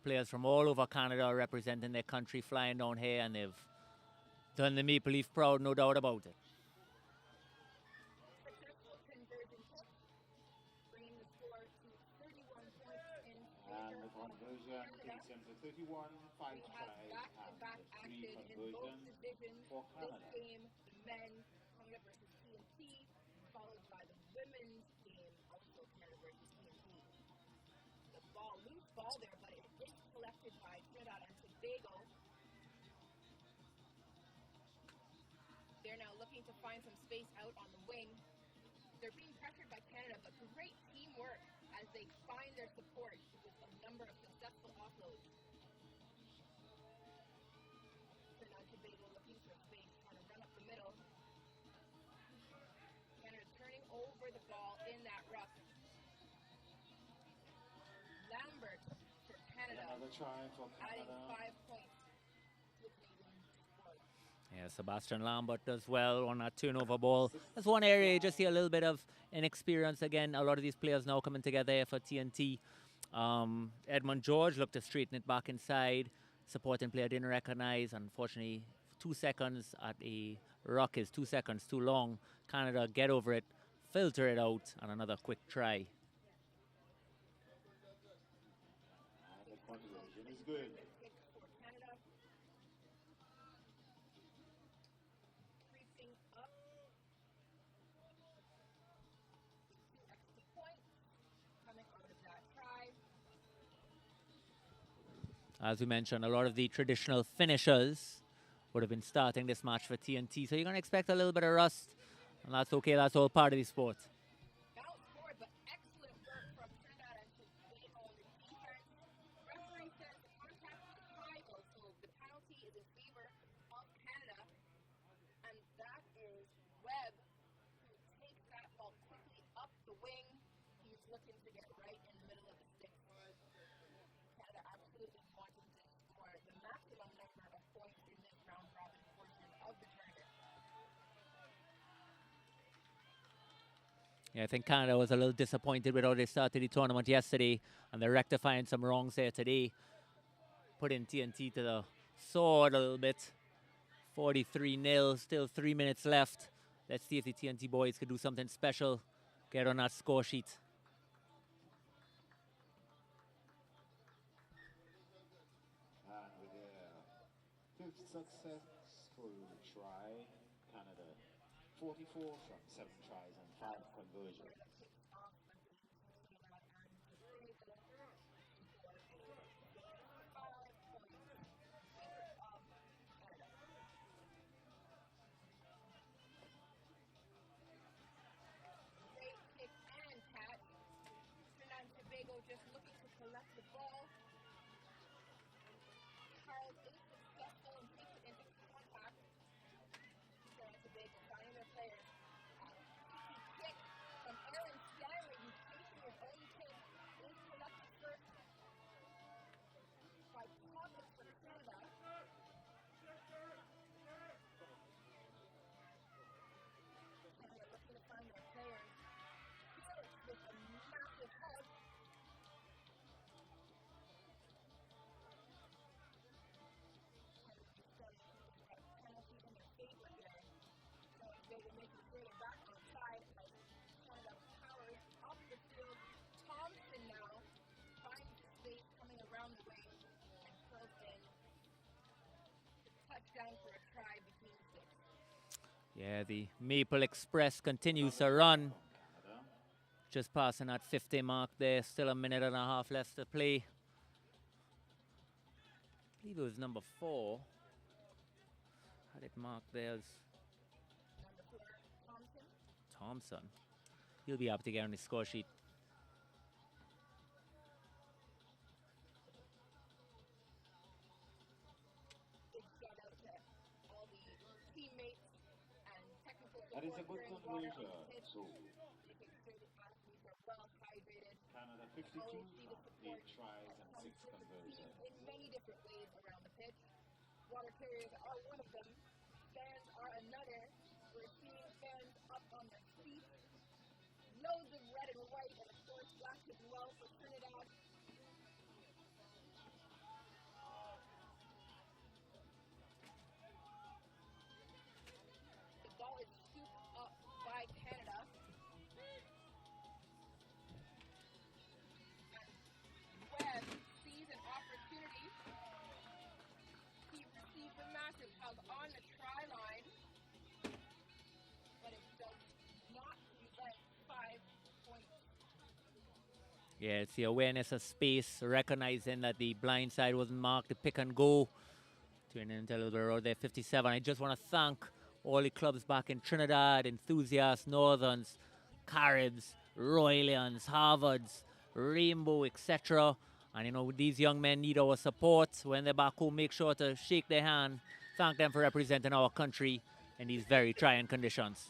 Players from all over Canada representing their country flying down here, and they've done the Maple Leaf proud, no doubt about it. Successful conversion kick, bringing the score to 31 points in And favor the of conversion Canada. takes them to 31, 5 We have tries back-to-back and 3 action in both conversions divisions. for This Canada. game, the men, Canada versus TNT, followed by the women's game, also Canada versus TNT. The ball, loose ball there, but it is collected by Trinidad and Tobago. They're now looking to find some space out on the wing. They're being pressured by Canada, but great teamwork as they find their support with a number of successful offloads. Trinidad and Tobago looking for space, trying to run up the middle. Canada turning over the ball in that ruck. Lambert for Canada, Another try for adding Canada. 5 points to the Canadian squad. Yeah, Sebastian Lambert does well on that turnover ball. That's one area you just see a little bit of inexperience again. A lot of these players now coming together here for TNT. Edmund George looked to straighten it back inside. Supporting player didn't recognize. Unfortunately, 2 seconds at a ruck is 2 seconds too long. Canada get over it, filter it out, and another quick try. And the conversion is good. Kick for Canada. Creeping up. 2 extra points coming out of that try. As we mentioned, a lot of the traditional finishers would have been starting this match for TNT. So you're going to expect a little bit of rust, and that's okay. That's all part of the sport. Bounce forward, but excellent work from Trinidad and Tobago on the defense. Referee says the contact was high, so the penalty is in favor of Canada. And that is Webb, who takes that ball quickly up the wing. He's looking to get right in the middle of the sticks. Canada absolutely wanting to score the maximum number of points in this round robin Yeah, I think Canada was a little disappointed with how they started the tournament yesterday, and they're rectifying some wrongs there today. Putting TNT to the sword a little bit. 43-0, still 3 minutes left. Let's see if the TNT boys could do something special, get on that score sheet. And with their fifth successful try, Canada 44 from 7 tries and 5 conversions. Great kick and catch. Trinidad and Tobago just looking to collect the ball. Charles is successful in taking it into contact. Trinidad and Tobago finding their players. Kick from Aaron Stanley, who's chasing his own kick. Is collected first by Thomas for Canada. Canada looking to find their players. Felix with a massive hug. Penalty in their favor there. They will make it bring it back outside as Canada powers up the field. Thompson now finds the space coming around the wing and throws in. Touchdown for a try between six. Yeah, the Maple Express continues to run. Just passing that 50 mark there. Still a minute and a half left to play. I believe it was number 4. Had it marked there as Number 4, Thompson. Thompson. He'll be able to get on the score sheet. Big shout out to all the teammates and technical That is a support good during conversion. water pitch. So Making sure the athletes are well hydrated. Canada Always 52 see the from support 8 tries and 6 conversions. in many different ways around the pitch. Water carriers are one of them. Fans are another. We're seeing fans up on their feet. Loads of red and white, and of course black as well for Trinidad. The ball is scooped up by Canada. And Webb sees an opportunity. He receives a massive hug on the try line, but it does not prevent 5 points. Yeah, it's the awareness of space, recognizing that the blind side wasn't marked, the pick and go. Turning into a little bit around there, 57. I just want to thank all the clubs back in Trinidad, Enthusiasts, Northerns, Caribs, Royalians, Harvards, Rainbow, etc. And you know, these young men need our support. When they're back home, make sure to shake their hand, thank them for representing our country in these very trying conditions.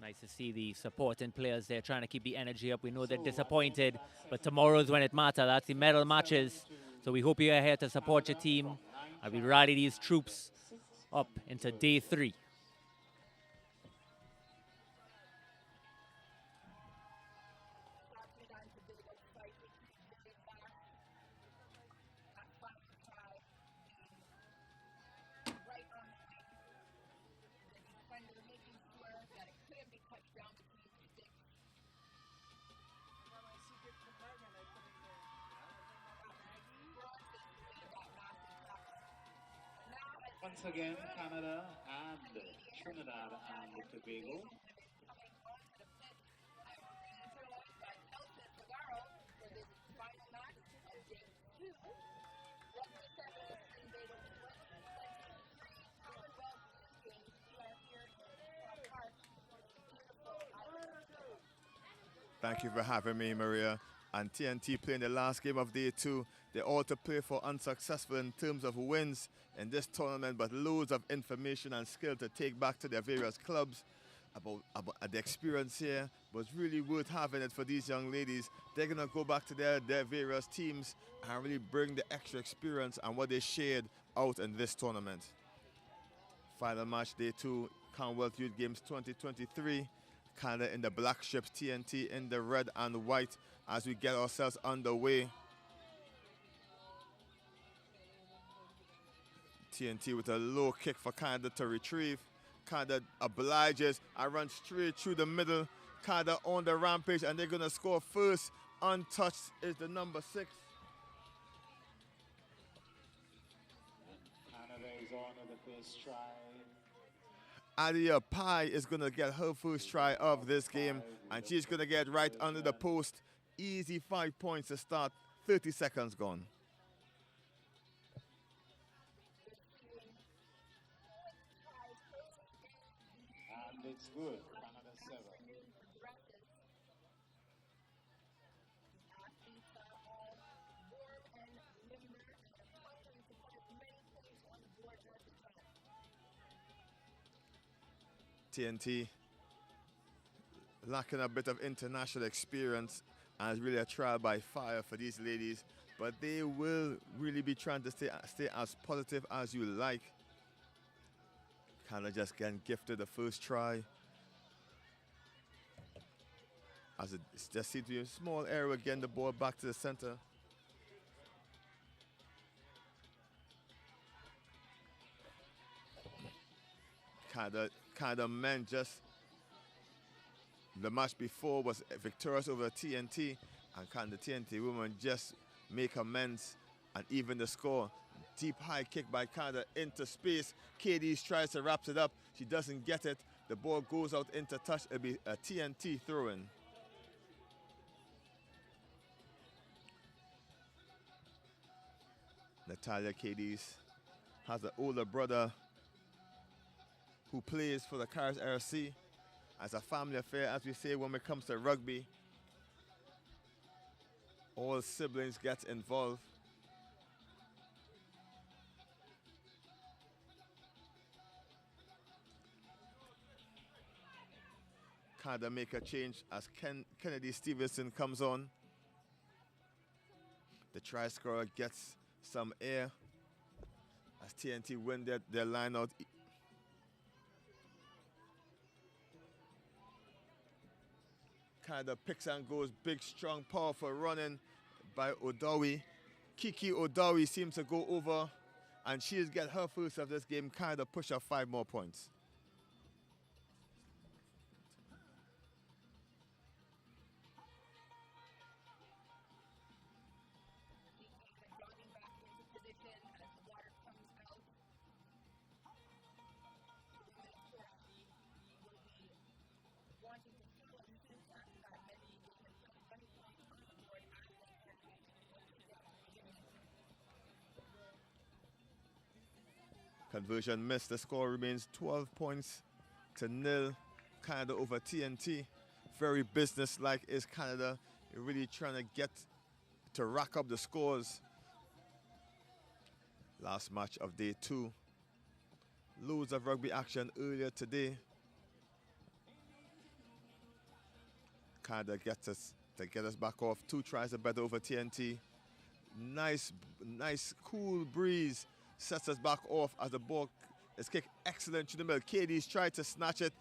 Nice to see the supporting players there trying to keep the energy up. We know they're disappointed, but tomorrow's when it matters. That's the medal matches. So we hope you are here to support your team and we rally these troops up into day 3. Once again, Canada and Trinidad and Tobago. Thank you for having me, Maria. And TNT playing the last game of day 2. They all to play for unsuccessful in terms of wins in this tournament, but loads of information and skill to take back to their various clubs about the experience here. Was really worth having it for these young ladies. They're going to go back to their various teams and really bring the extra experience and what they shared out in this tournament. Final match, day 2, Commonwealth Youth Games 2023. Canada in the black strips, TNT in the red and white as we get ourselves underway. TNT with a low kick for Canada to retrieve. Canada obliges and runs straight through the middle. Canada on the rampage, and they're going to score first. Untouched is the number 6. Canada is on the first try. Adia Pai is going to get her first try of this game, and she's going to get right under the post. Easy 5 points to start. 30 seconds gone. And it's good. Canada 7. TNT lacking a bit of international experience, and it's really a trial by fire for these ladies, but they will really be trying to stay as positive as you like. Canada just getting gifted the first try, as it just seems to be a small error, getting the ball back to the center. Canada men just, the match before was victorious over TNT, and Canada TNT women just make amends and even the score. Deep high kick by Canada into space. KD's tries to wrap it up. She doesn't get it. The ball goes out into touch. It'll be a TNT throw-in. Natalia KD's has an older brother who plays for the Cars RC. As a family affair, as we say when it comes to rugby, all siblings get involved. Canada make a change as Kennedy Stevenson comes on. The try scorer gets some air as TNT win their line out. Canada picks and goes, big, strong, powerful running by Odawi. Kiki Odawi seems to go over, and she'll get her first of this game. Canada push up 5 more points. Conversion missed. The score remains 12 points to 0. Canada over TNT. Very business-like is Canada. They're really trying to get to rack up the scores. Last match of day 2. Loads of rugby action earlier today. Canada gets us to get us back off. 2 tries are better over TNT. Nice cool breeze sets us back off as the ball is kicked excellent to the middle. KD's tried to snatch it,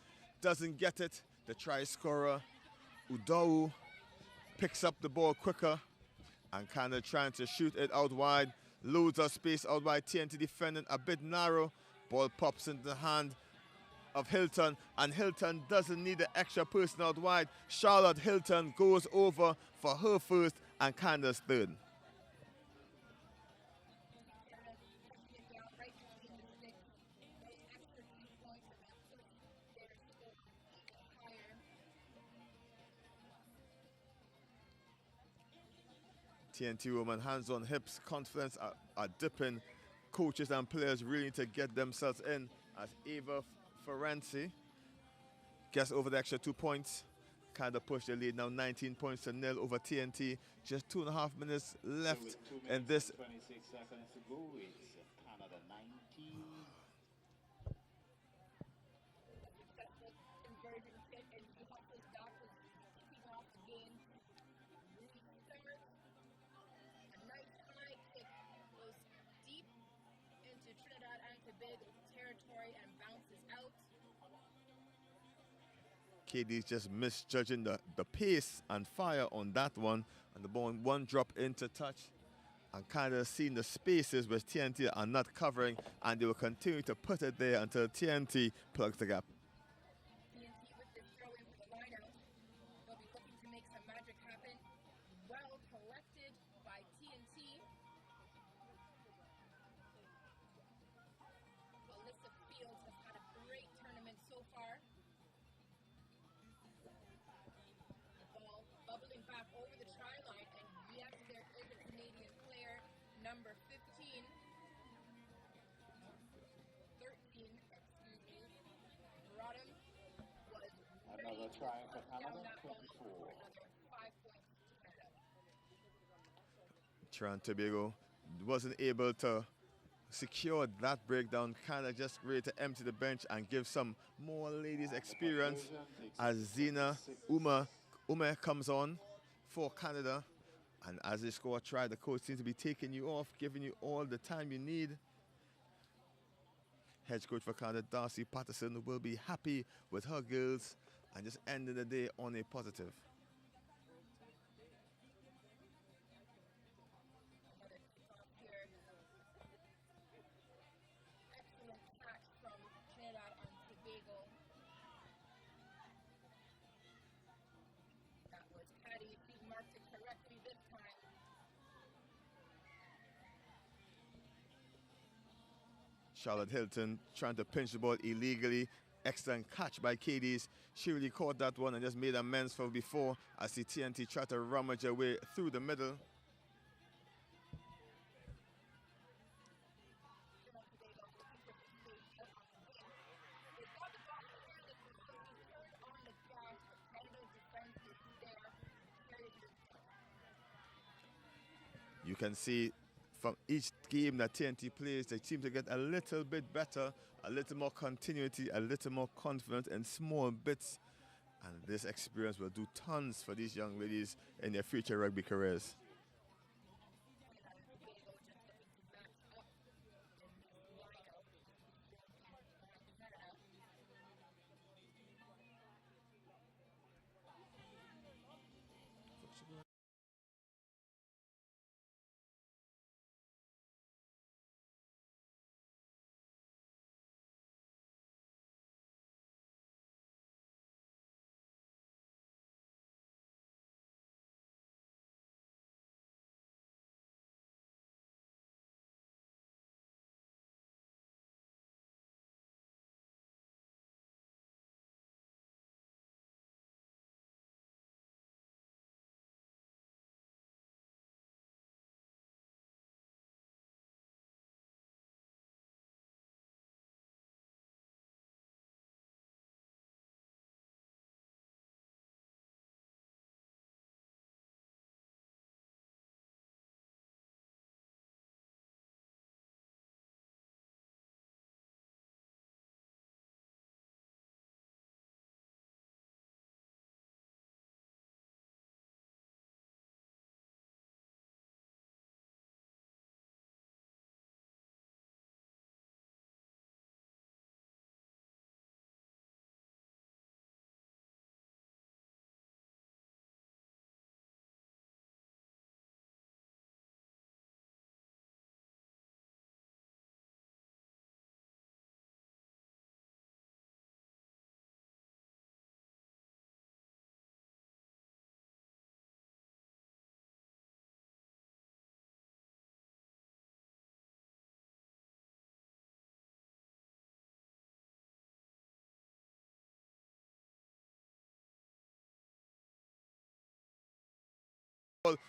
doesn't get it. The try scorer, Udau, picks up the ball quicker, and Canada trying to shoot it out wide. Loads of space out wide. TNT defending a bit narrow. Ball pops into the hand of Hilton, and Hilton doesn't need the extra person out wide. Charlotte Hilton goes over for her first and Canada's third. TNT women, hands on hips, confidence are dipping. Coaches and players really need to get themselves in as Eva Ferenczi gets over the extra 2 points. kind of push the lead now 19 points to nil over TNT. Just 2.5 minutes left With 2 in minutes this. and 26 seconds to go, it's Canada 19. Successful conversion hit, and he helped us back with kicking off the game. Restart. A nice high kick goes deep into Trinidad and Tobago territory and bounces out. KD's just misjudging the pace and fire on that one. And the ball, one drop into touch. And kind of seeing the spaces which TNT are not covering. And they will continue to put it there until TNT plugs the gap. TNT with this throw in for the line out. They'll be looking to make some magic happen. Well collected by TNT. Alyssa Fields has had a great tournament so far. The ball bubbling back over the try line, and yes, there is a Canadian player, number 13, excuse me. Rodham was Another try for down Canada, that ball 24. for another 5 points to Canada. Trinidad and Tobago wasn't able to secure that breakdown, kind of just ready to empty the bench and give some more ladies experience as Zina Ume comes on for Canada. And as they score a try, the coach seems to be taking you off, giving you all the time you need. Head coach for Canada, Darcy Patterson, will be happy with her girls and just ending the day on a positive. Another kickoff here. Excellent catch from Trinidad and Tobago. That was Patty. She marked it correctly this time. Charlotte Hilton trying to pinch the ball illegally. Excellent catch by KD's. She really caught that one and just made amends for before as the TNT tried to rummage her way through the middle. You can see from each game that TNT plays, they seem to get a little bit better, a little more continuity, a little more confidence in small bits. And this experience will do tons for these young ladies in their future rugby careers.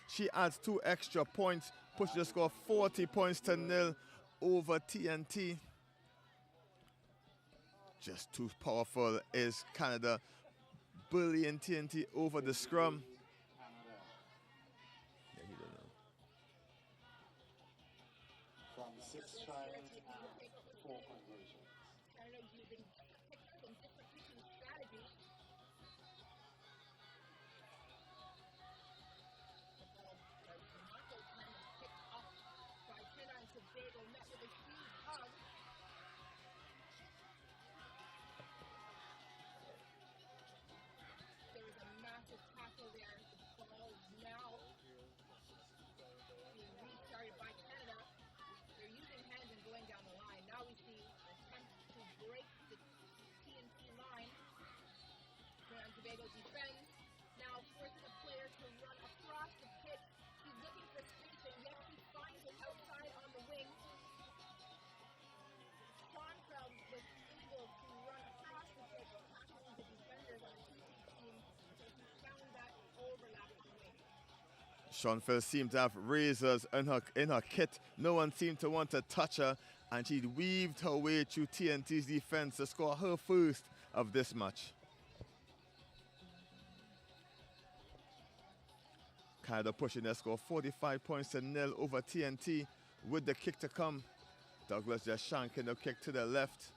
She adds 2 extra points, pushes the score 40 points to nil over TNT. Just too powerful is Canada. bullying TNT over the scrum. Yeah, he don't know. From 6 trials and 4 conversions. Canada using different kicks and different kicking strategies. Marco time was picked up by Trinidad and Tobago, met with a huge hug. There was a massive tackle there. The ball is now being restarted by Canada. They're using hands and going down the line. Now we see an attempt to break the TNT line. Trinidad and Tobago defends. Now forcing a player to run across the pitch. He's looking for space, and yet he finds it outside on the wing. Sean Feld was able to run across the pitch, tackling the defenders on the TNT team, so he found that overlap on the wing. Schoenfeld seemed to have razors in her kit. No one seemed to want to touch her, and she weaved her way through TNT's defense to score her first of this match. Canada pushing their score 45 points to 0 over TNT with the kick to come. Douglas just shanking the kick to the left.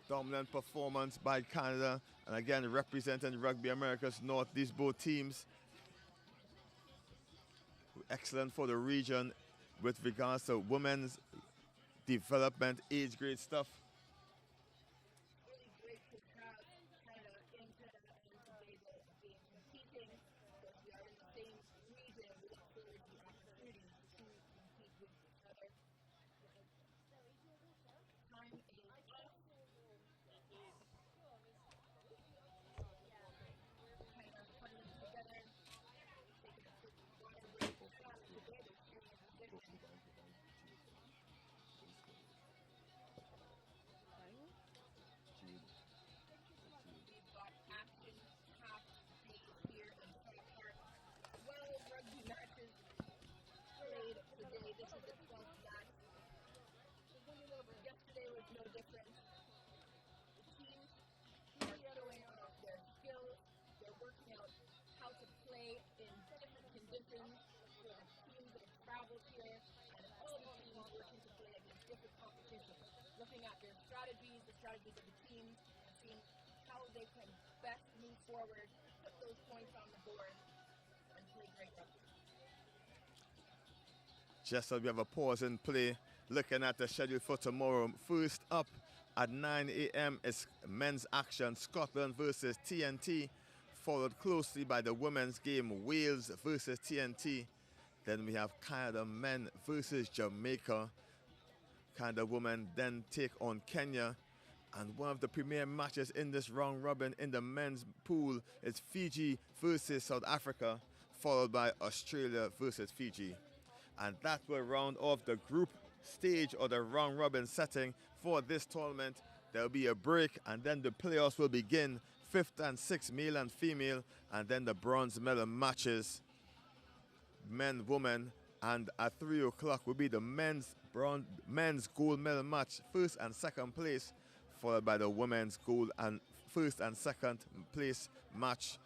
Dominant performance by Canada, and again representing Rugby America's North, these both teams. Excellent for the region with regards to women's development, age grade stuff. Really great to have Canada in Trinidad and Tobago being competing, because we are in the same region. We look forward to the opportunity to compete with each other. Time is up. Canada huddling together, taking a quick water break. Trinidad and Tobago sharing a position. We've got action-packed days here in Pride Park. 12 rugby matches played today. This is the 12th match. Yesterday was no different. The teams are showing off their skills. They're working out how to play in different conditions for the teams that have traveled here, and all the teams working to play against different competition. Looking at their strategies, the strategies of the teams, and seeing how they can best move forward, put those points on the board, and play great rugby. Just as we have a pause in play, looking at the schedule for tomorrow. First up at 9 a.m. is men's action, Scotland versus TNT, followed closely by the women's game, Wales versus TNT. Then we have Canada men versus Jamaica. Canada women then take on Kenya. And one of the premier matches in this round robin in the men's pool is Fiji versus South Africa, followed by Australia versus Fiji. And that will round off the group stage or the round robin setting for this tournament. There will be a break, and then the playoffs will begin, 5th and 6th, male and female, and then the bronze medal matches, men, women, and at 3 o'clock will be the men's gold medal match, 1st and 2nd place, followed by the women's gold and 1st and 2nd place match.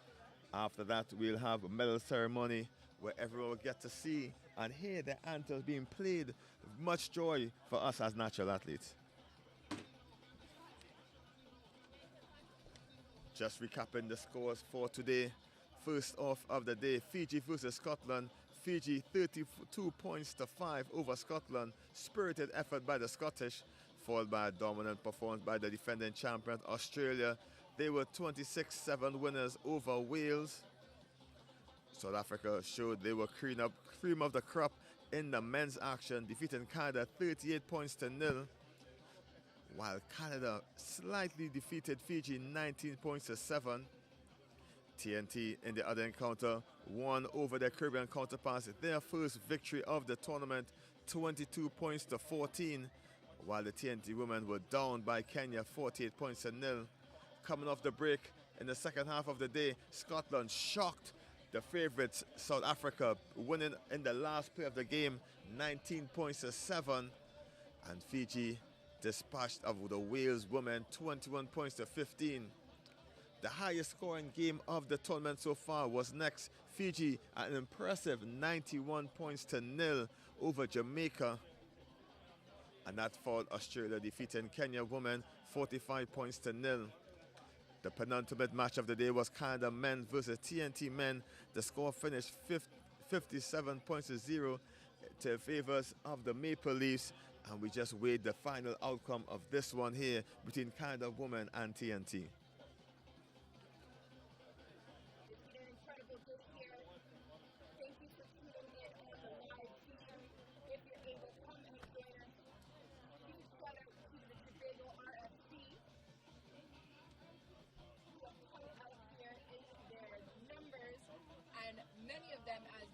After that, we'll have a medal ceremony where everyone will get to see and hear the anthems being played. Much joy for us as natural athletes. Just recapping the scores for today. First off of the day, Fiji versus Scotland. Fiji 32 points to 5 over Scotland. Spirited effort by the Scottish, followed by a dominant performance by the defending champion Australia. They were 26-7 winners over Wales. South Africa showed they were cream of the crop in the men's action, defeating Canada 38 points to 0, while Canada slightly defeated Fiji 19 points to 7. TNT in the other encounter won over their Caribbean counterparts, their first victory of the tournament, 22 points to 14, while the TNT women were down by Kenya 48 points to 0. Coming off the break in the second half of the day, Scotland shocked the favorites South Africa, winning in the last play of the game 19 points to 7, and Fiji dispatched of the Wales women 21 points to 15. The highest scoring game of the tournament so far was next. Fiji at an impressive 91 points to 0 over Jamaica. And that followed Australia defeating Kenya women 45 points to 0. The penultimate match of the day was Canada men versus TNT men. The score finished 57 points to 0 to favors of the Maple Leafs. And we just wait the final outcome of this one here between Canada women and TNT.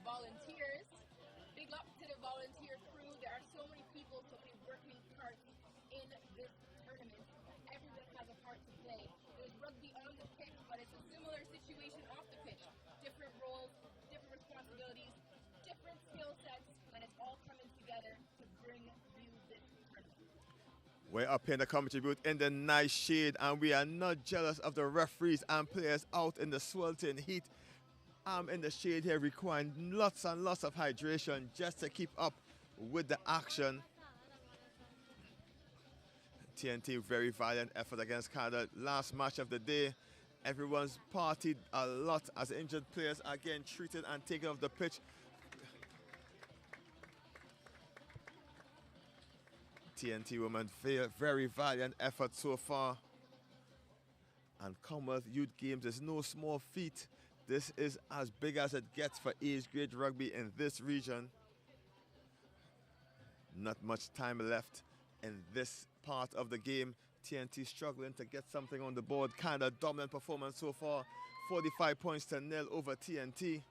Volunteers. Big up to the volunteer crew. There are so many people, so many working parts in this tournament. Everyone has a part to play. There's rugby on the pitch, but it's a similar situation off the pitch. Different roles, different responsibilities, different skill sets, and it's all coming together to bring you this tournament. We're up here in the commentary booth in the nice shade, and we are not jealous of the referees and players out in the sweltering heat. I'm in the shade here requiring lots and lots of hydration just to keep up with the action. TNT, very violent effort against Canada. Last match of the day. Everyone's partied a lot as injured players are getting treated and taken off the pitch. TNT women, very valiant effort so far. And Commonwealth Youth Games is no small feat. This is as big as it gets for age grade rugby in this region. Not much time left in this part of the game. TNT struggling to get something on the board. Canada dominant performance so far. 45 points to 0 over TNT.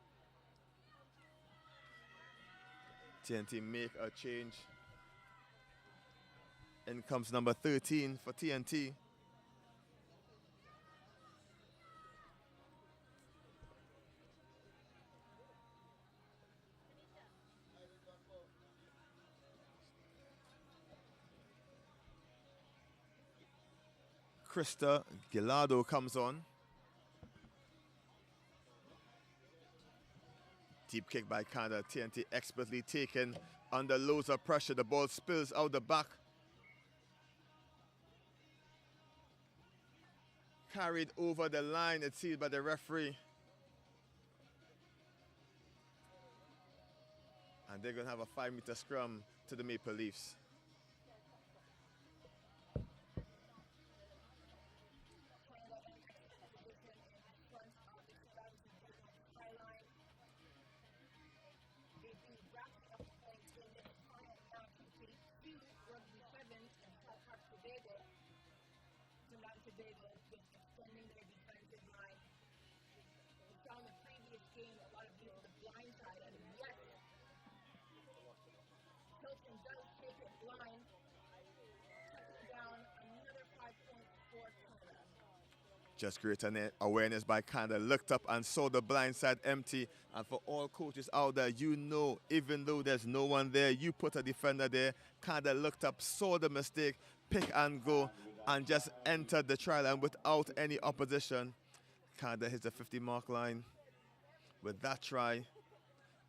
TNT make a change. In comes number 13 for TNT. Krista Gillardo comes on. Deep kick by Canada. TNT expertly taken under loads of pressure. The ball spills out the back. Carried over the line, it's sealed by the referee. And they're going to have a 5-meter scrum to the Maple Leafs. Rugby Sevens and Trinidad and Tobago just extending their defensive line. We saw in the previous game a lot of people on the blind side, and yet Hilton does take it blind, touching down another 5 points for Canada. Just great awareness by Canada. Looked up and saw the blind side empty. And for all coaches out there, you know, even though there's no one there, you put a defender there. Canada looked up, saw the mistake, pick and go, and just entered the try line without any opposition. Canada hits the 50-mark line with that try.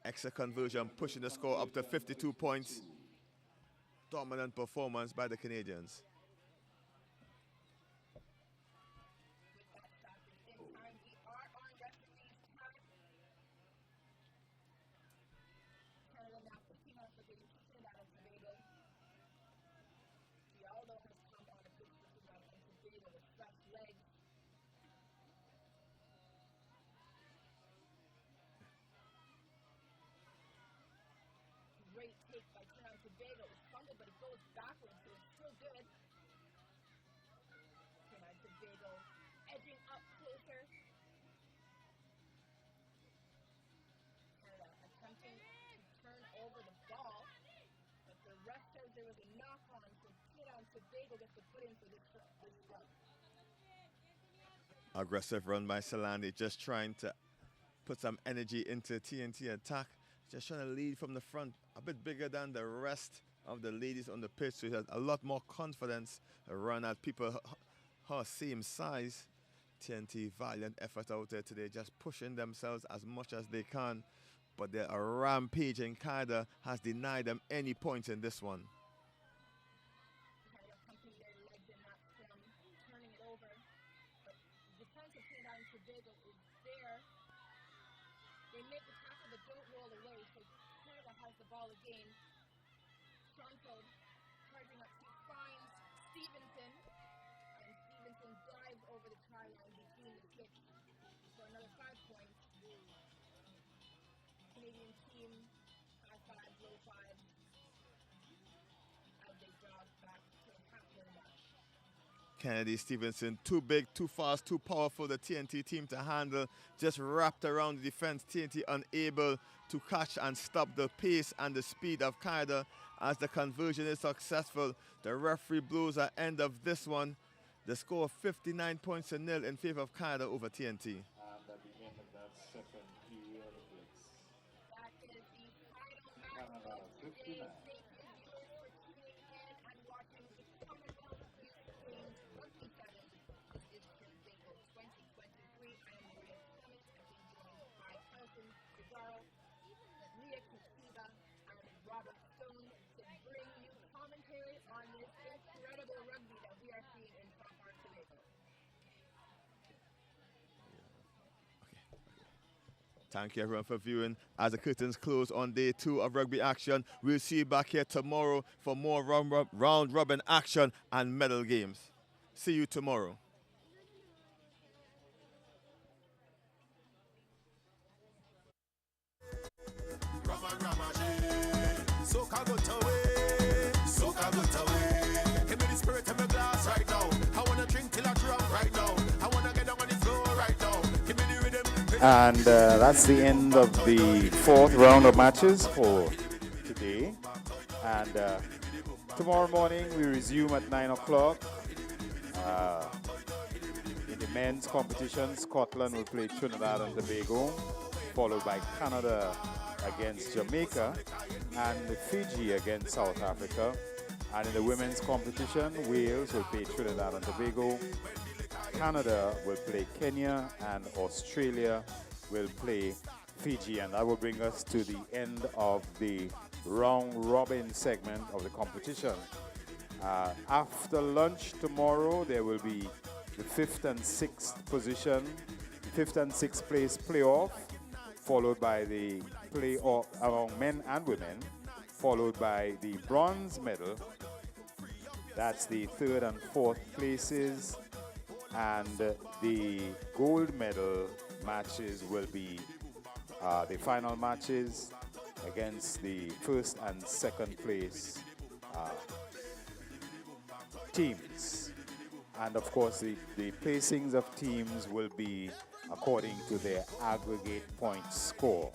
Extra conversion, pushing the score up to 52 points. Dominant performance by the Canadians. Great take by Trinidad and Tobago. It's fumbled, but it goes backwards, so it's still good. Trinidad and Tobago edging up closer. Canada attempting to turn over the ball, but the ref says there was a knock on, so Trinidad and Tobago gets to put in for this run. Aggressive run by Salani, just trying to put some energy into TNT attack. Just trying to lead from the front, a bit bigger than the rest of the ladies on the pitch. So he has a lot more confidence run at people her same size. TNT, valiant effort out there today, just pushing themselves as much as they can. But their rampage in Canada has denied them any points in this one. Trinidad and Tobago is there. They make the tackle but don't roll away, so Canada has the ball again. Toronto charging up, he finds Stevenson, and Stevenson dives over the try line between the pitch for another 5 points. Canadian team, high five, low five, as they jog back to the halfway mark. Kennedy Stevenson, too big, too fast, too powerful, the TNT team to handle. Just wrapped around the defense. TNT unable to catch and stop the pace and the speed of Canada as the conversion is successful. The referee blows an end of this one. The score of 59 points to nil in favor of Canada over TNT. And at the end of that second period, it's Canada 59. Rugby Sevens. This is Trinbago 2023. I am Maria Clements. I'm being joined by Kelton Cesaro, Leah Kusiba, and Robert Stone to bring you commentary on this incredible rugby that we are seeing in Trinidad and Tobago. Thank you everyone for viewing. As the curtains close on day 2 of rugby action, we'll see you back here tomorrow for more round robin action and medal games. See you tomorrow. Give me the spirit in my glass right now. I wanna drink till I drunk right now. I wanna get down on the floor right now. Give me the rhythm. And that's the end of the 4th round of matches for today. And tomorrow morning we resume at 9 o'clock. In the men's competition, Scotland will play Trinidad and Tobago, followed by Canada against Jamaica and Fiji against South Africa. And in the women's competition, Wales will play Trinidad and Tobago, Canada will play Kenya, and Australia will play Fiji. And that will bring us to the end of the round robin segment of the competition. After lunch tomorrow, there will be the 5th and 6th position, 5th and 6th place playoff, followed by the playoff among men and women, followed by the bronze medal. That's the 3rd and 4th places, and the gold medal matches will be the final matches against the 1st and 2nd place teams. And of course the placings of teams will be according to their aggregate point score.